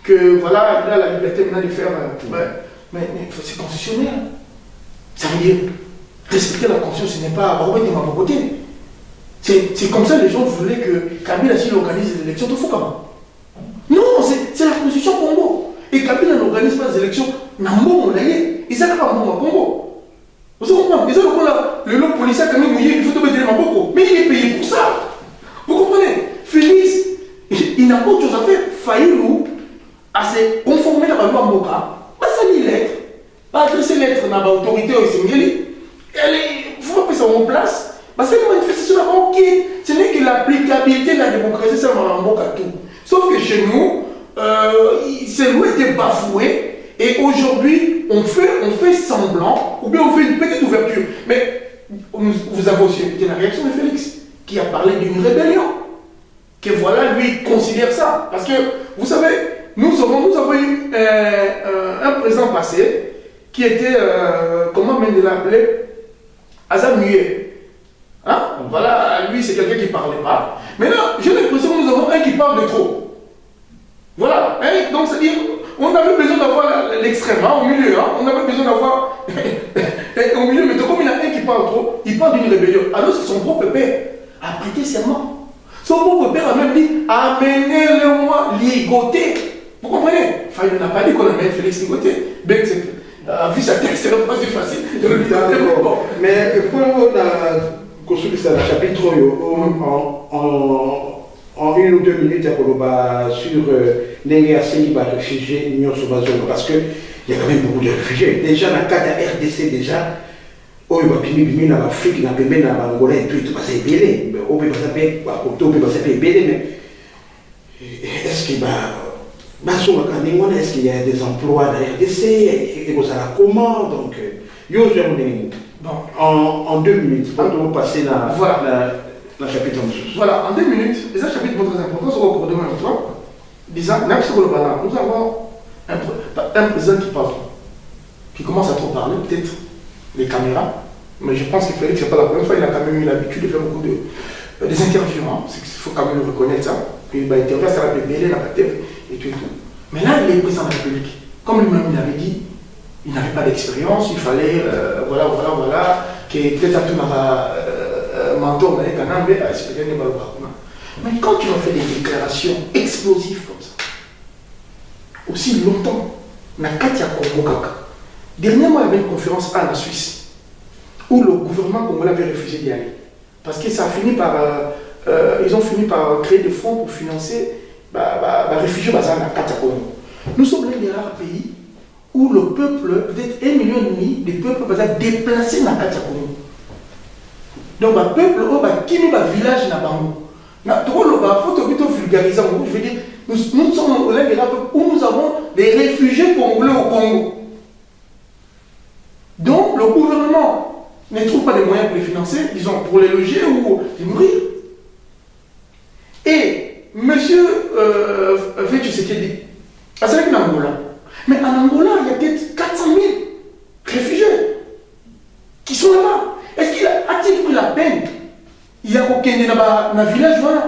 S1: que voilà, il a la liberté maintenant de faire. Mais c'est constitutionnel. Ça veut dire respecter la constitution, ce n'est pas remettre ma papoter. C'est comme ça les gens voulaient que Kabila, s'il organise des élections, tout faut comment? Non, c'est la constitution Congo. Et Kabila n'organise pas des élections. Nambo, on l'a dit. Ils savent pas au Congo. Vous comprenez? Ils ont le lot policier quand même, il faut te mettre dans Maboko. Mais il est payé pour ça. Vous comprenez? Félix, il n'a pas autre chose à faire. Faïlou, à se conformer à la loi Mboka, va salir lettre, va adresser lettre à l'autorité au Singeli. Il faut pas que ça en place. C'est une manifestation là-bas, ok. Ce n'est que l'applicabilité de la démocratie, c'est en Mboka tout. Sauf que chez nous, ces lois étaient bafouées. Et aujourd'hui, on fait semblant, ou bien on fait une petite ouverture. Mais vous avez aussi écouté la réaction de Félix, qui a parlé d'une rébellion. Que voilà, lui, considère ça. Parce que, vous savez, nous avons eu un président passé, qui était, comment même de l'appeler, Azam Muet. Hein? Voilà, lui, c'est quelqu'un qui ne parlait pas. Maintenant, j'ai l'impression que nous avons un qui parle de trop. Voilà. Hein? Donc, c'est-à-dire, on avait besoin d'avoir l'extrême, hein, au milieu. Hein? On avait besoin d'avoir au milieu. Mais comme il y en a un qui parle trop, il parle d'une rébellion. Alors, c'est son propre père a prêté serment. Son propre père a même dit amenez-le-moi ligoté. Vous comprenez? Enfin, il n'a pas dit qu'on amène Félix ligoté. Bien que c'est. Vu sa texte, c'est pas si facile de le ligoter.
S2: Mais pour la construction du chapitre, en 1 ou 2 minutes, sur Nengeassi va réfugier l'Union Sauvage, parce qu'il y a quand même beaucoup de réfugiés. Déjà, dans le cas de la RDC, déjà, on va finir dans l'Afrique, dans l'Angola et tout, c'est belé. On peut pas belé, mais est-ce qu'il est-ce qu'il y a des emplois dans la RDC? Et vous allez comment? Donc, en 2 minutes, on va passer dans le chapitre.
S1: Voilà, en 2 minutes, les chapitres très importants sont au cours de même temps. Disant, nous avons un président qui parle, qui commence à trop parler, peut-être les caméras, mais je pense que Félix, c'est pas la première fois, il a quand même eu l'habitude de faire beaucoup des interviews, hein. Il faut quand même le reconnaître ça. Puis il intervient à la BBL, la PATEF et tout. Mais là, il est président de la République. Comme lui-même il avait dit, il n'avait pas d'expérience, il fallait, voilà, que peut-être à tout mentor, mais quand tu as fait des déclarations explosives comme ça, aussi longtemps, Nakatia Congo Kaka. Dernièrement, il y avait une conférence à la Suisse où le gouvernement congolais avait refusé d'y aller. Parce que ça a fini par. Ils ont fini par créer des fonds pour financer les réfugiés basés à Nakatia Congo. Nous sommes l'un des rares pays où le peuple, peut-être 1,5 million de peuples basés déplacés à Nakatia Congo. Donc, le peuple, qui est le village na bango. Il faut plutôt vulgariser en gros. Je veux dire, nous sommes l'un des rares peuples où nous avons des réfugiés congolais au Congo. Donc, le gouvernement ne trouve pas les moyens pour les financer, disons, pour les loger ou les nourrir. Et M. Félix Tshisekedi, c'est vrai qu'il est en Angola. Mais en Angola, il y a peut-être 400 000 réfugiés qui sont là-bas. Est-ce qu'il a-t-il pris la peine? Il y a aucun dans le village, voilà.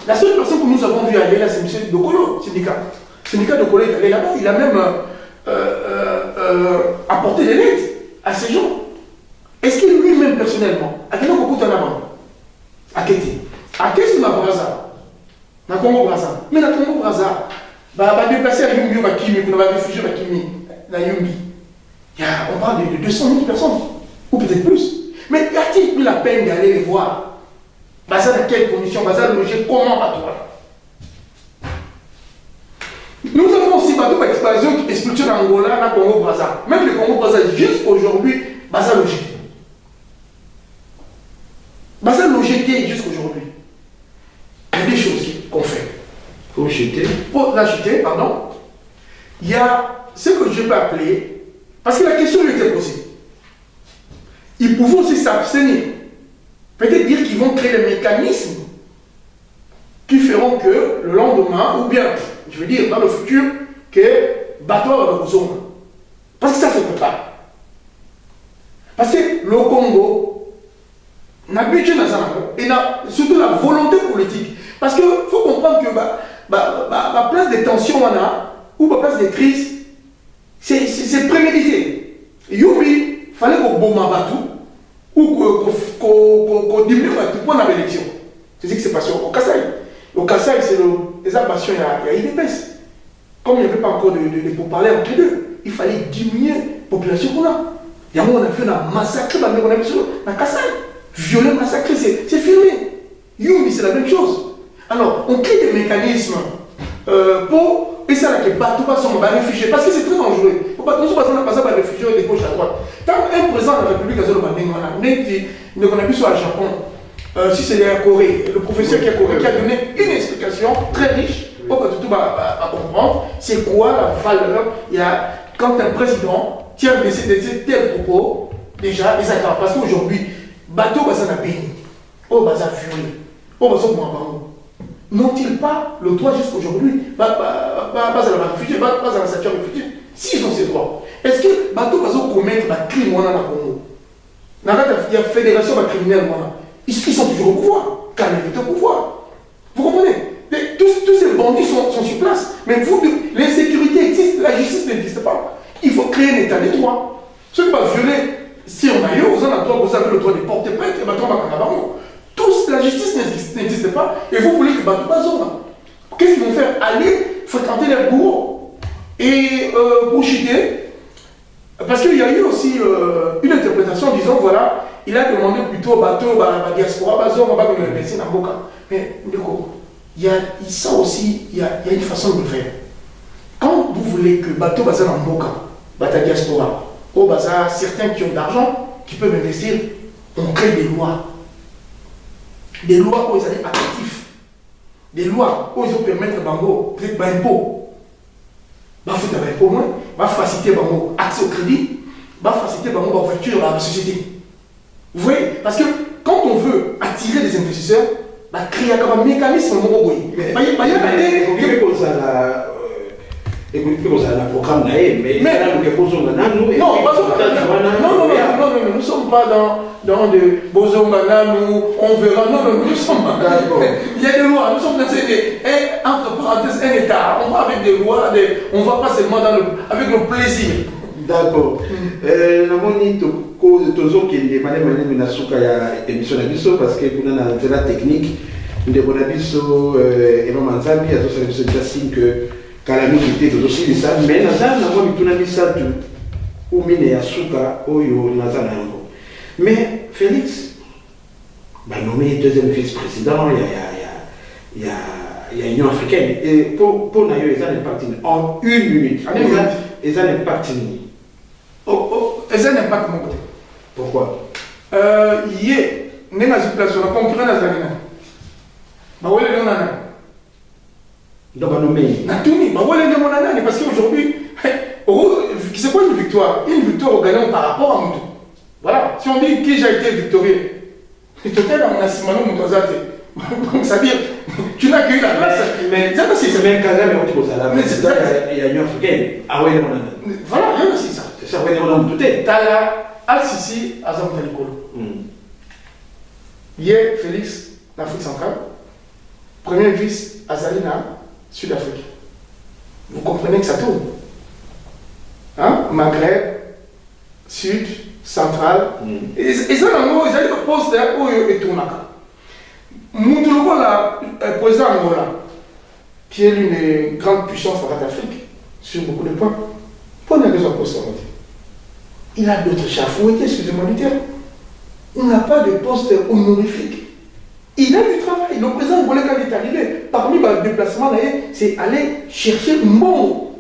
S1: La seule personne que nous avons vu aller là, c'est M. Dokolo, syndicat. Le syndicat Dokolo est allé là-bas, il a même apporté de l'aide à ces gens. est-ce que lui-même personnellement, à quel moment on a vendu? À Kéti. À qu'est-ce que na Braza? Na Congo Braza. Mais na Congo Braza, bah déplacer à Yumbi, bah Kimi, on va réfugier à Kimi, na Yumbi. On parle de 200 000 personnes, ou peut-être plus. Mais y a-t-il pris la peine d'aller les voir? Basé dans quelles conditions? Basé à loger comment à toi? Nous avons aussi bateau expulsion en Angola, dans Congo Braza. Même le Congo Braza, jusqu'aujourd'hui, basé à loger. Basé à loger jusqu'aujourd'hui. Il y a des choses qu'on fait.
S2: Pour jeter.
S1: Pour la jeter, pardon. Il y a ce que je peux appeler, parce que la question lui était posée. Ils pouvaient aussi s'abstenir. Peut-être dire qu'ils vont créer des mécanismes qui feront que le lendemain, ou bien, je veux dire, dans le futur, que bateau va nous zone. Parce que ça ne se peut pas. Parce que le Congo n'a budget dans ça, et surtout la volonté politique. Parce qu'il faut comprendre que la place de tension, on a, ou la place de crise, c'est prémédité. Yumi, il fallait qu'on bombe un bateau, ou qu'on diminue tout pour l'élection. C'est ce qui s'est passé au Kassai. Au Kassai, c'est les ambitions, il y a IDPS. Comme il n'y avait pas encore de pourparlers entre les deux, il fallait diminuer la population qu'on a. Il y a un moment, on a fait un massacre dans le Kassai. Violer, massacrer, c'est filmé. Yumi, c'est la même chose. Alors, on crée des mécanismes pour. Et ça, là, que bateau pas son réfugié, parce que c'est très dangereux. Il ne faut pas passer réfugié de gauche à droite. Quand un président de la République a on a vu sur le Japon, si c'est la Corée, le professeur qui a donné une explication très riche, pour que tout va comprendre, c'est quoi la valeur quand un président tient de tels propos, déjà, les accords. Parce qu'aujourd'hui, bateau, ça n'a pas béni, ça a furé, ça a n'ont-ils pas le droit jusqu'aujourd'hui pas à la réfugié, pas à la statue réfugiée? S'ils ont ces droits, est-ce que bateau va commettre un crime dans le Congo? Il y a une fédération criminelle, ils sont toujours au pouvoir, car ils sont au pouvoir. Vous comprenez? Tous ces bandits sont sur place. Mais l'insécurité existe, la justice n'existe pas. Il faut créer un état de droit. Ceux qui vont violer, si on a eu, vous avez le droit de porter plainte, et bateau va tous, la justice n'existe pas, et vous voulez que bateau pas zone. Qu'est-ce qu'ils vont faire? Aller fréquenter les bourreaux et pour chuter. Parce qu'il y a eu aussi une interprétation disant voilà, il a demandé plutôt au bateau, à diaspora, on va me laisser dans Boka. Mais il y a ça aussi, il y a une façon de le faire. Quand vous voulez que bateau va dans Boka, à diaspora, au bazar, certains qui ont d'argent, qui peuvent investir, on crée des lois. Des lois où ils allaient attractifs. Des lois où ils ont permis de bango, peut-être impôt. Il faut faire impôt moins, il va faciliter bango accès au crédit, il va faciliter bango l'ouverture à la société. Vous voyez? Parce que quand on veut attirer des investisseurs, créer un mécanisme pour
S2: programme, mais
S1: nous ne sommes pas dans de Bozongana, on verra. Non, nous sommes pas. Il y a des lois, nous sommes dans entre parenthèses un État. On va avec des lois, on ne va pas seulement avec le plaisir.
S2: D'accord. Namoni tozo qui madame Mané Nasuka ya émission nabiso parce que kuna na nzela technique ndeko nabiso Eva Manzambi azo service de signe que calamité tozo ça mais naza na moi mituna misatu ou mine ya suka oyo naza na yango. Mais Félix nommé deuxième vice-président il y a Union africaine et pour nayo ils ont impact en une minute. Ils ont impact
S1: ils ont impact mon côté.
S2: Pourquoi?
S1: Il y a une place la concurrence à Zanina.
S2: Donc, on nommé.
S1: Parce qu'aujourd'hui, c'est quoi une victoire? Une victoire gagnant par rapport à Moutou. Voilà. Si on dit qui j'ai été victorieux, c'est total en Nassimano Moutozate. C'est-à-dire, tu n'as que eu la place.
S2: Mais c'est même cas là, mais on dit ça. Mais il y a une africaine. Ah oui,
S1: voilà, il y a aussi ça.
S2: C'est ça, on a tout est.
S1: Tala, Al-Sisi, Azam Talikolo. Hier, Félix, l'Afrique centrale. Premier vice, Azalina, Sud-Afrique. Vous comprenez que ça tourne. Hein? Maghreb, Sud, centrale. Et ça, ils ont des postes et tout. Moutoulouko, le président Angola, qui est l'une des grandes puissances d'Afrique, sur beaucoup de points, pour une raison poste il a d'autres chafouettes, excusez-moi du terme. Il n'a pas de poste honorifique. Il a du travail. Le président Angolais, quand il est arrivé, parmi les déplacements, c'est aller chercher Mbongo.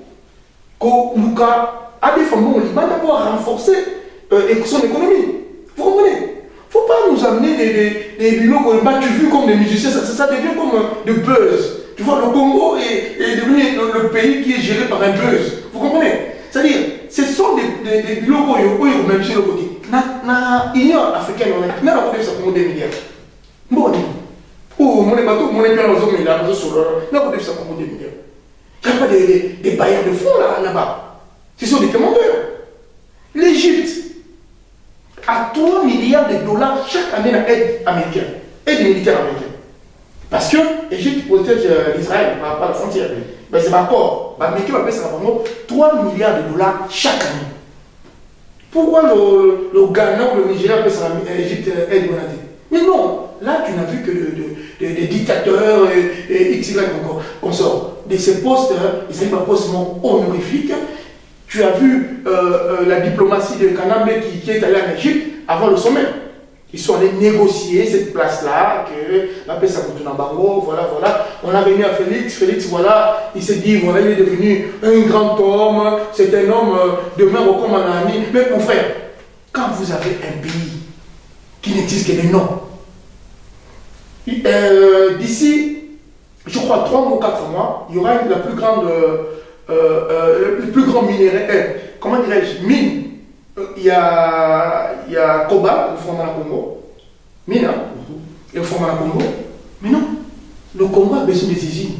S1: Que Luka a des femmes au Liban pour renforcer son économie. Vous comprenez? Il ne faut pas nous amener des bilots battus vus comme des musiciens, ça devient comme de buzz. Tu vois, le Congo est devenu le pays qui est géré par un buzz. Vous comprenez? C'est-à-dire, ce sont des bilots qui même sur le côté. L'Union africaine, on a côté ça pour 2 milliards. Bon, ou mon bateau, mon épée aux hommes, il a besoin de côté ça pour 2 milliards. Il n'y a pas des bailleurs de fonds là-bas. Ce sont des commandeurs. L'Égypte a 3 milliards de dollars chaque année d'aide américaine, aide militaire américaine. Parce que l'Égypte protège l'Israël par la frontière. Ben, c'est pas encore. L'Américain va payer ça 3 milliards de dollars chaque année. Pourquoi le Ghana ou le Nigeria paye ça l'Égypte aide humanitaire? Mais non, là tu n'as vu que des dictateurs et XY qu'on sort. De ces postes, ils sont pas postes honorifiques. Tu as vu la diplomatie de Kanambe qui est allée en Égypte avant le sommet. Ils sont allés négocier cette place-là, que la paix ça continue en bango, voilà. On a venu à Félix, voilà, il s'est dit, voilà, il est devenu un grand homme, c'est un homme demain comme un ami. Mais mon frère, quand vous avez un pays qui n'existe que des noms, d'ici, je crois, 3 ou 4 mois, il y aura la plus grande, le plus grand minerai, comment dirais-je, mine. Il y a Koba, le Front Congo, Mina, le Front Congo, mais non, le Congo a besoin des usines.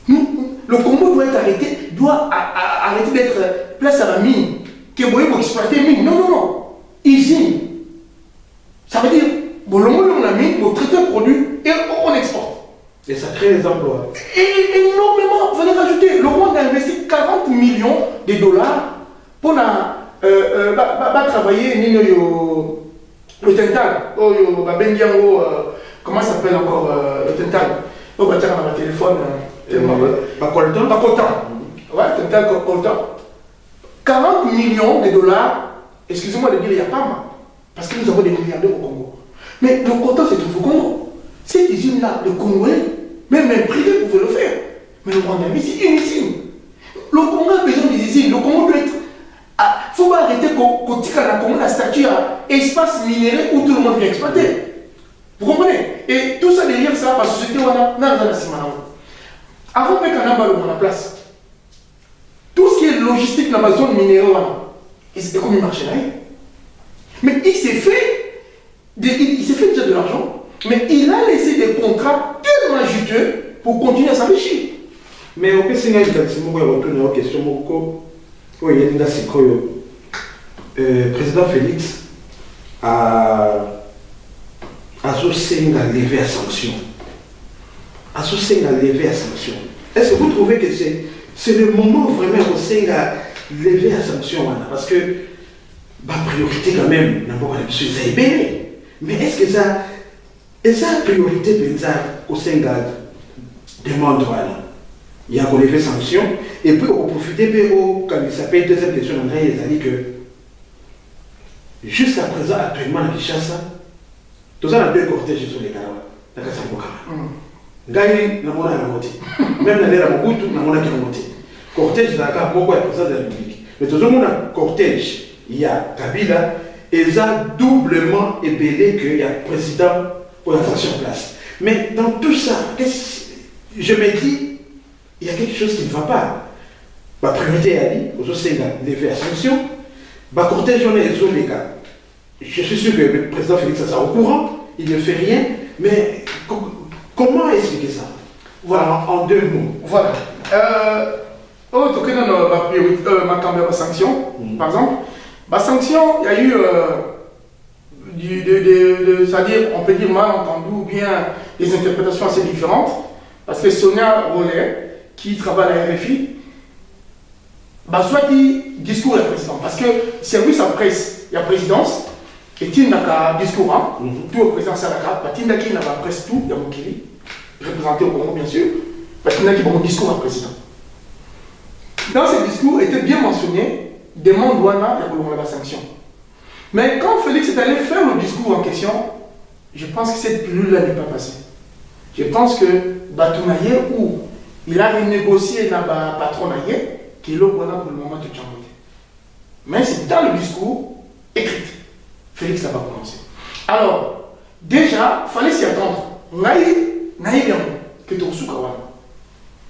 S1: Le Congo doit être arrêté, doit arrêter d'être place à la mine, que vous voyez pour exploiter mine. Non, usine. Ça veut dire, bon, le monde on a mis, on traite un produit et on exporte.
S2: Et ça crée des emplois.
S1: Et énormément, vous allez rajouter, le monde a investi 40 millions de dollars pour travailler le tental. Comment ça s'appelle encore le tental? On va dire dans ma téléphone.
S2: Pas coltan.
S1: Ouais, tental coltan. 40 millions de dollars, excusez-moi de dire, il n'y a pas mal. Parce que nous avons des milliardaires au Congo. Mais le coltan se trouve au Congo. Cette usine-là, le Congolais, même un privé pouvait le faire. Mais le monde investi une usine. Le Congo a besoin des usines. Le Congo doit être. Il ne faut pas arrêter qu'on tire à la Congo la statue à espace minéré où tout le monde vient exploiter. Vous comprenez? Et tout ça derrière ça, la société, on a avant que Kanamba le la place, tout ce qui est logistique dans la zone minérale, c'est comme il marchait là. Mais il s'est fait déjà de l'argent, mais il a laissé des contrats tellement juteux pour continuer à s'enrichir.
S2: Mais au PC, il y a une question. Oui, il y a une président Félix a levé la sanction. Est-ce que vous trouvez que c'est le moment vraiment où c'est lever la sanction? Parce que ma priorité quand même, d'abord, c'est bien. Mais est-ce que ça la priorité au sein de demande il y a qu'on lever sanction et puis on profite quand il s'appelle deuxième question d'André, il a dit que jusqu'à présent, actuellement à Kinshasa, tout ça, on a 2 cortèges sur les Karawa, dans le Kassamboka. Gagne, on a monté. Même dans l'ère Mobutu, on a monté. Cortège, c'est la pourquoi il y a président de la République. Mais tout le monde a cortège, il y a Kabila, et ils ont doublement ébellé qu'il y a président pour la station en place. Mais dans tout ça, je me dis, il y a quelque chose qui ne va pas. Ma priorité a dit, c'est de lever la sanction. Ma cortège, on est les cas. Je suis sûr que le président Félix est au courant, il ne fait rien, mais comment expliquer ça? Voilà, en 2 mots.
S1: Voilà. En tout cas, dans ma priorité, ma campagne de sanction, par exemple, ma sanction, il y a eu, c'est-à-dire, on peut dire malentendu ou bien des interprétations assez différentes, parce que Sonia Rollet, qui travaille à la RFI, soit discours du président. Parce que service à presse, il y a présidence, et il y a discours, tout le président Salaka, il y a presse, tout, il y a Moukili, représenté au Congo, bien sûr, parce qu'il y a un discours à président. Dans ce discours était bien mentionné demande Douana et la sanction. Mais quand Félix est allé faire le discours en question, je pense que cette pilule-là n'est pas passée. Je pense que Batounaye, où il a renégocié dans le patron qui est là pour le moment de Djambote. Mais c'est dans le discours écrit. Félix n'a pas prononcé. Alors, déjà, il fallait s'y attendre. Naïe que tu as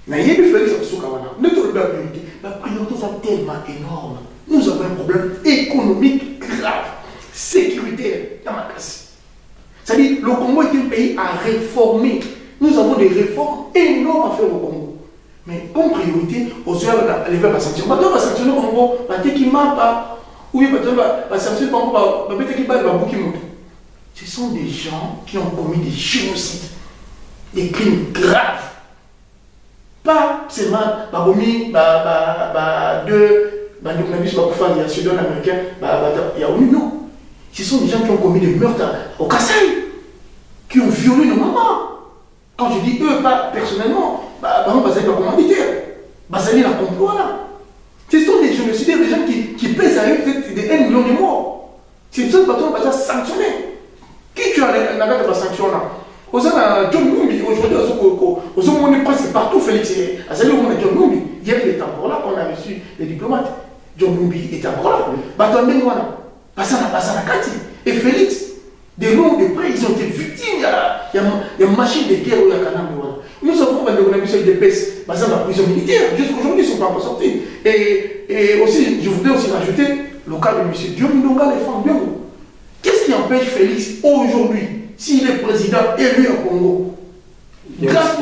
S1: Naïe Félix a notre priorité, la priorité est tellement énorme. Nous avons un problème économique grave, sécuritaire dans ma classe. C'est-à-dire, le Congo est un pays à réformer. Nous avons des réformes énormes à faire au Congo. Mais comme priorité, aux yeux de lever la sanction. Maintenant, on va sanctionner le Congo, oui, va sanctionner le Congo, ce sont des gens qui ont commis des génocides, des crimes graves. Pas seulement deux Sudan américain, non. Ce sont des gens qui ont commis des meurtres au Kassai, qui ont violé nos mamans. Quand je dis eux, pas personnellement, Bazali la commanditaire, Bazali la complot là. Ce sont des génocidaires, des gens qui pèsent à eux peut-être des 1 million de morts. C'est ça que on va sanctionner. Qui tu as la sanction là? John Numbi, aujourd'hui, on est presque partout, Félix. Azali, on a John Numbi. Hier, il était encore là, on a reçu les diplomates. John Numbi était encore là. Batombe Mwana, Passana Kati. Et Félix, des noms de près, ils ont été victimes. Il y a une machine de guerre où il y a Kanam. Nous avons des missions de paix, basées dans la prison militaire. Jusqu'aujourd'hui, ils ne sont pas encore sortis. Et aussi, je voudrais aussi rajouter le cas de M. Diom Ndonga, les femmes bien. Qu'est-ce qui empêche Félix aujourd'hui, s'il est président élu au Congo, grâce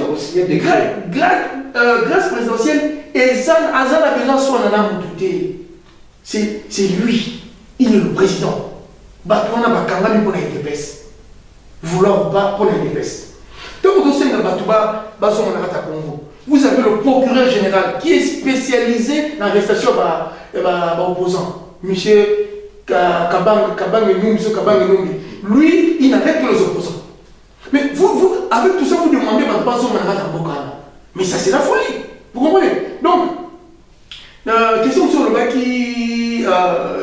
S1: présidentielle, et ça, Azan a besoin de son âme douté. C'est lui, il est le président. Batouana Bakanga, mais pour la DPS. Vouloir ou pas pour la DPS. Donc, vous avez le procureur général qui est spécialisé dans l'arrestation des opposants. Monsieur Kabang Numbi. Lui, il n'arrête que les opposants. Mais vous, avec tout ça, vous demandez mais ça, c'est la folie. Vous comprenez? Donc, question sur le gars qui.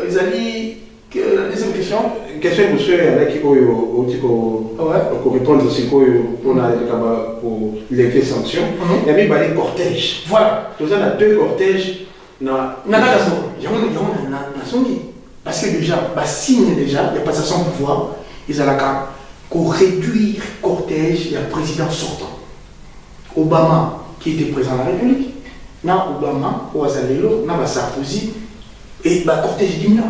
S1: Les amis. La deuxième question.
S2: Question, monsieur, avec qui répondre aussi pour l'effet sanction. Il y a même des cortèges.
S1: Voilà.
S2: Tout ça, il y a 2 cortèges.
S1: Parce que déjà, signe déjà, il n'y a pas sans pouvoir, ils ont la carte pour réduire le cortège et le président sortant. Obama, qui était président de la République, Obama, Ouazalelo, Sarkozy, et le cortège diminue.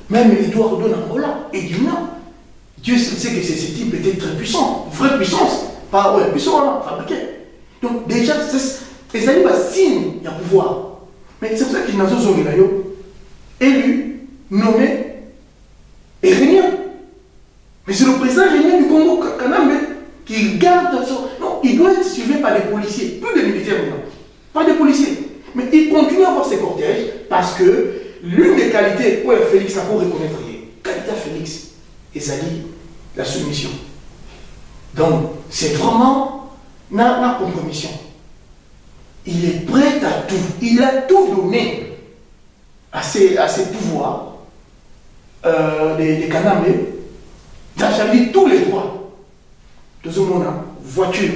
S1: Même Edouard Donangola est diminue. Dieu sait que ces types étaient très puissants, vraie puissance, pas puissant, fabriqué. Donc déjà, les amis signe, il y a pouvoir. Mais c'est pour ça que les nations sont élus, nommé et régnant. Mais c'est le président régnant du Congo Kanambe qui garde son. Non, il doit être suivi par des policiers, plus de militaires maintenant, pas des policiers. Mais il continue à avoir ses cortèges parce que l'une des qualités où Félix n'a pas reconnaître, qualité à Félix, et ça dit la soumission. Donc, c'est vraiment la compromission. Il est prêt à tout. Il a tout donné à ses pouvoirs. Les Kanambe, d'affaiblir tous les droits. Tout le monde, voiture,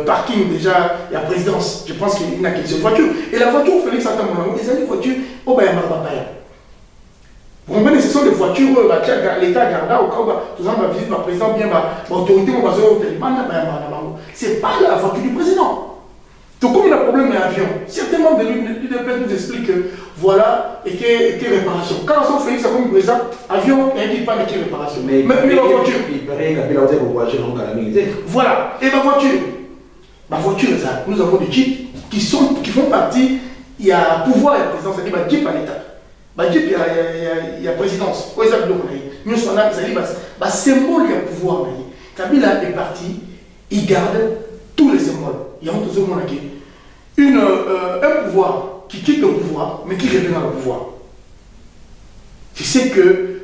S1: parking, déjà, la présidence, je pense qu'il n'a qu'une seule voiture. Et la voiture, Félix attend mon amour, les amis, voitures, oh, ben, vous comprenez, ce sont des voitures, l'État garda, au cas où, tout ça, ma visite, ma président, bien, l'autorité, mon voisin, au téléphone, c'est pas la voiture du président. Donc, comme il a un problème dans l'avion, certainement, l'UDP nous explique que voilà, et quelle réparation. Quand on fait ça comme président, avion, il n'y a pas de quelle réparation. Mais la voiture. Il paraît qu'il y a une voiture, donc à la militaire. Voilà, et ma voiture, ça, nous avons des jeeps qui font partie, il y a pouvoir et présidence, c'est-à-dire un jeep à l'État. Un jeep, il y a présidence. Quoi, ça, nous sommes là, c'est symbole, il y a pouvoir. Kabila est parti, il garde tous les symboles. Il y a un tout le monde qui un pouvoir qui quitte le pouvoir, mais qui revient dans le pouvoir. Tu sais que,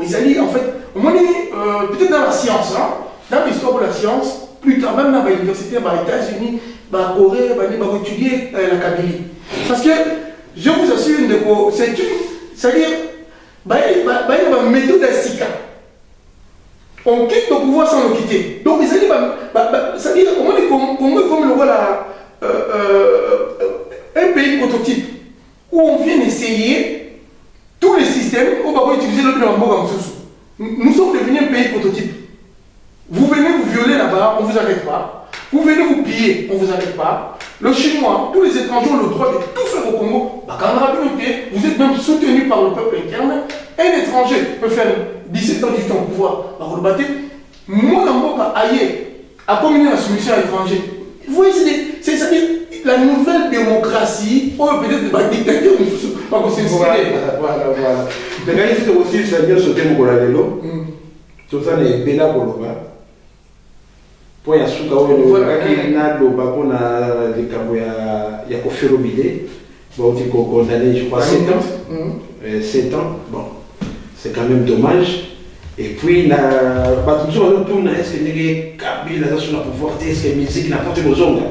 S1: ils allaient, en fait, au moins, peut-être dans la science, hein, dans l'histoire de la science, plus tard, même dans l'université, aux États-Unis, en Corée, ils vont étudier la Kabylie. Parce que, je vous assure, c'est-à-dire, il y a une méthode d'Asika. On quitte le pouvoir sans le quitter. Donc, ils allaient, c'est-à-dire, au moins, comme le voilà, un pays prototype où on vient essayer tous les systèmes où on va utiliser le plan comme ça. Nous sommes devenus un pays prototype. Vous venez vous violer là-bas, on ne vous arrête pas. Vous venez vous piller, on ne vous arrête pas. Le Chinois, tous les étrangers ont le droit de tout faire au Congo. Quand on a vous êtes même soutenu par le peuple interne. Un étranger peut faire 17 ans, 18 ans au pouvoir. Vous le battez. Moi, dans mon cas, à communier la soumission à l'étranger. Vous voyez, c'est-à-dire la nouvelle démocratie, ou peut-être la dictature, pas qu'on s'est
S2: voilà. Mais quand il aussi, ça vient sauter mon colalelo, tout ça n'est pas là pour le bas. Pour y a souka ou le n'a le bas qu'on a des cabos y a conférobidé, bon tu condamné je crois 7 ans, 7 ans, bon c'est quand même dommage. Et puis na toujours on tourne est-ce que les Kabila là sur le pouvoir est-ce que musique n'importe quoi zonga.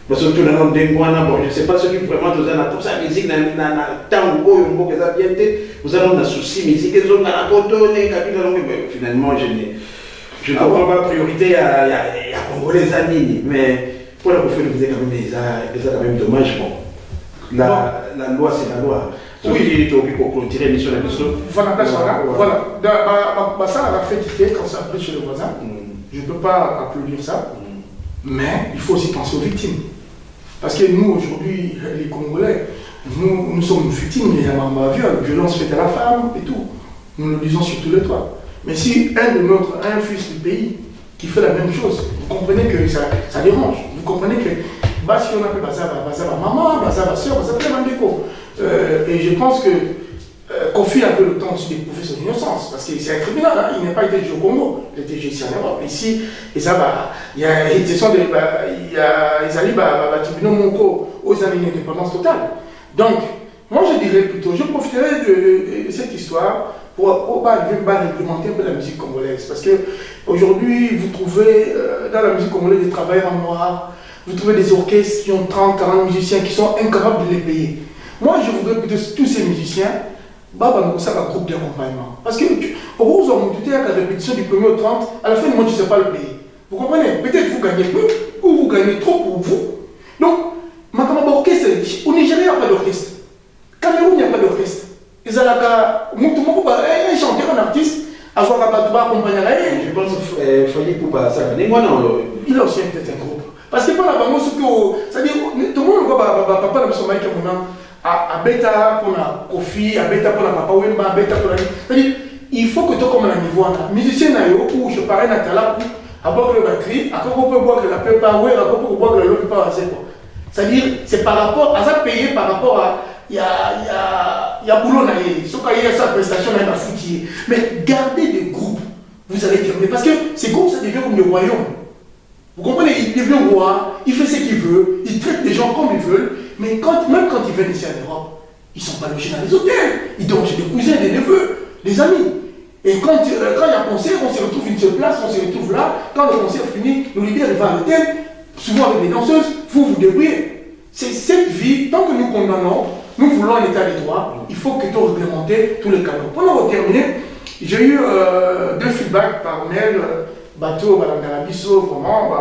S2: Parce que tout le monde bon je ne sais pas ce qui vraiment tout ça musique na temps où on peut ça bien vous allez on a souci musique et zonga na poto les Kabila finalement je ne comprends pas priorité à Congolais amis mais pour la faire vous quand même ça quand même dommage bon la loi c'est la loi. Oui, pour clôturer l'émission de la mission.
S1: Voilà. Ça a fait quitter quand ça a pris chez le voisin. Je ne peux pas applaudir ça. Mais il faut aussi penser aux victimes. Parce que nous, aujourd'hui, les Congolais, nous sommes victimes de la violence faite à la femme et tout. Nous le disons sur tous les toits. Mais si un fils du pays qui fait la même chose, vous comprenez que ça dérange. Vous comprenez que si on appelle Bazaba maman, Bazaba soeur, Bazaba Mandeko. Et je pense que Kofi a un peu le temps aussi de prouver son innocence, parce que c'est un tribunal, hein, il n'a pas été jugé au Congo, il a été jugé ici en Europe. Ici, il y a des tribunaux aux années d'indépendance totale. Donc, moi je dirais plutôt, je profiterai de cette histoire pour réglementer un peu la musique congolaise, parce qu'aujourd'hui, vous trouvez dans la musique congolaise des travailleurs en noir, vous trouvez des orchestres qui ont 30, 40 musiciens qui sont incapables de les payer. Moi, je voudrais que tous ces musiciens, ça va un groupe d'accompagnement. Parce que, au bout où la répétition du 1er au 30, à la fin du mois, tu ne sais pas le payer. Vous comprenez? Peut-être vous gagnez peu, ou vous gagnez trop pour vous. Donc, orchestre, au Nigeria, il n'y a pas d'orchestre. Cameroun, il n'y a pas d'orchestre. Ils ont un chanteur, un artiste, avoir accompagner.
S2: Je pense qu'il fallait pour ça.
S1: Il a aussi peut-être un groupe. Parce que pendant c'est-à-dire, tout le monde voit papa dans son maïka à bêta pour la Kofi, à bêta pour la papa Wemba, à bêta pour la. C'est-à-dire, il faut que tu comme un niveau là. Musicien où je parais Natala, à boire le batterie, à quoi on peut boire la paix pas, à quoi on peut boire le pas à zéro. C'est-à-dire, c'est par rapport à ça payé par rapport à. Il y a boulot naïe, sauf qu'il y a sa prestation dans la foutier. Mais gardez des groupes, vous allez terminer. Parce que c'est comme ça devient comme le royaume. Vous comprenez, il devient roi, il fait ce qu'il veut, il traite les gens comme il veut, mais même quand ils viennent ici en Europe, ils ne sont pas logés dans les hôtels, ils dorment chez des cousins, des neveux, des amis. Et quand il y a un concert, on se retrouve une seule place, on se retrouve là, quand le concert finit, le leader va à l'hôtel, souvent avec les danseuses, vous débrouillez. C'est cette vie, tant que nous condamnons, nous voulons un état de droit, il faut que tu réglementer tous les canaux. Pour terminer, j'ai eu 2 feedbacks par mail. Bateau, Bisso, vraiment,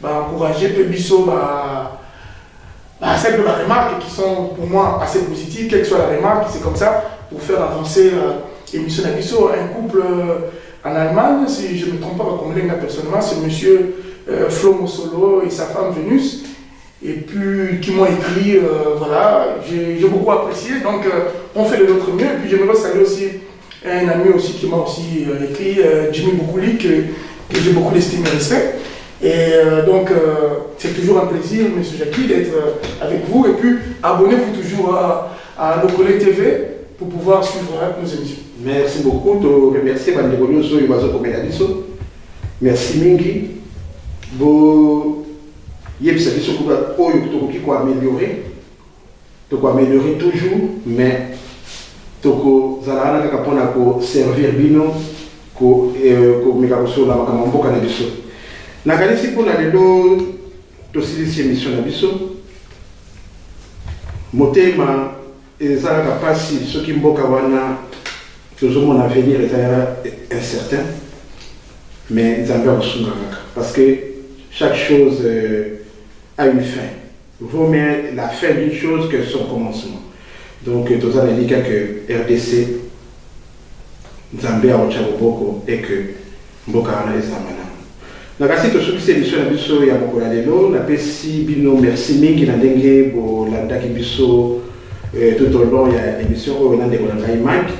S1: encourager Bisso, c'est la remarque qui sont pour moi assez positives, quelle que soit la remarque, c'est comme ça, pour faire avancer l'émission d'Abisso. Un couple en Allemagne, si je ne me trompe pas, comme l'un personnellement, c'est monsieur Flo Mossolo et sa femme Vénus, et puis qui m'ont écrit, voilà, j'ai beaucoup apprécié, donc on fait de notre mieux, et puis j'aimerais saluer aussi un ami aussi qui m'a aussi écrit, Jimmy Boukouli, que j'ai beaucoup d'estime et respect. Et donc, c'est toujours un plaisir, M. Jackie, d'être avec vous. Et puis, abonnez-vous toujours à Lokole TV pour pouvoir suivre nos émissions.
S2: Merci beaucoup. Je remercie Bandegolio Zoyo Komedaliso. Merci Mingi. yebisa biso kuba oyo tokoki améliorer toujours, mais tokozala kaka mpona koservir bino komeka kosola makambo mboka na biso. Nakanisi mpona lelo tosilisi émission na biso motema ezalaka mpasi soki mboka wana tozomona avenir ezala incertain, mais nzambe akosunga kaka parce que chaque chose a une fin. Vaut mieux la fin d'une chose que son commencement. Donc tous les indiquent que RDC Nzambe a Boko et que Mboka ana ezamana. Nakasi to soki émission na biso ya mokola lelo na pesi bino merci mingi na ndenge bo landaki biso tout au long ya émission oyo na ndeko na ngai Mike.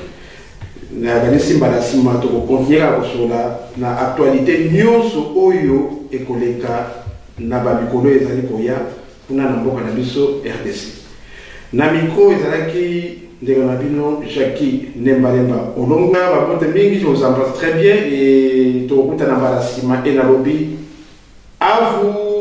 S2: Na kanisi mbala sima to continuer kosola na actualité nyonso oyo ekoleka na babikolo ezali koya kuna na mboka na biso RDC. Na micro ezalaki ndeko na bino Jackie Nembalemba Olonga babote mingi, je vous embrasse très bien et to kuta na mbala sima et na lobby à vous.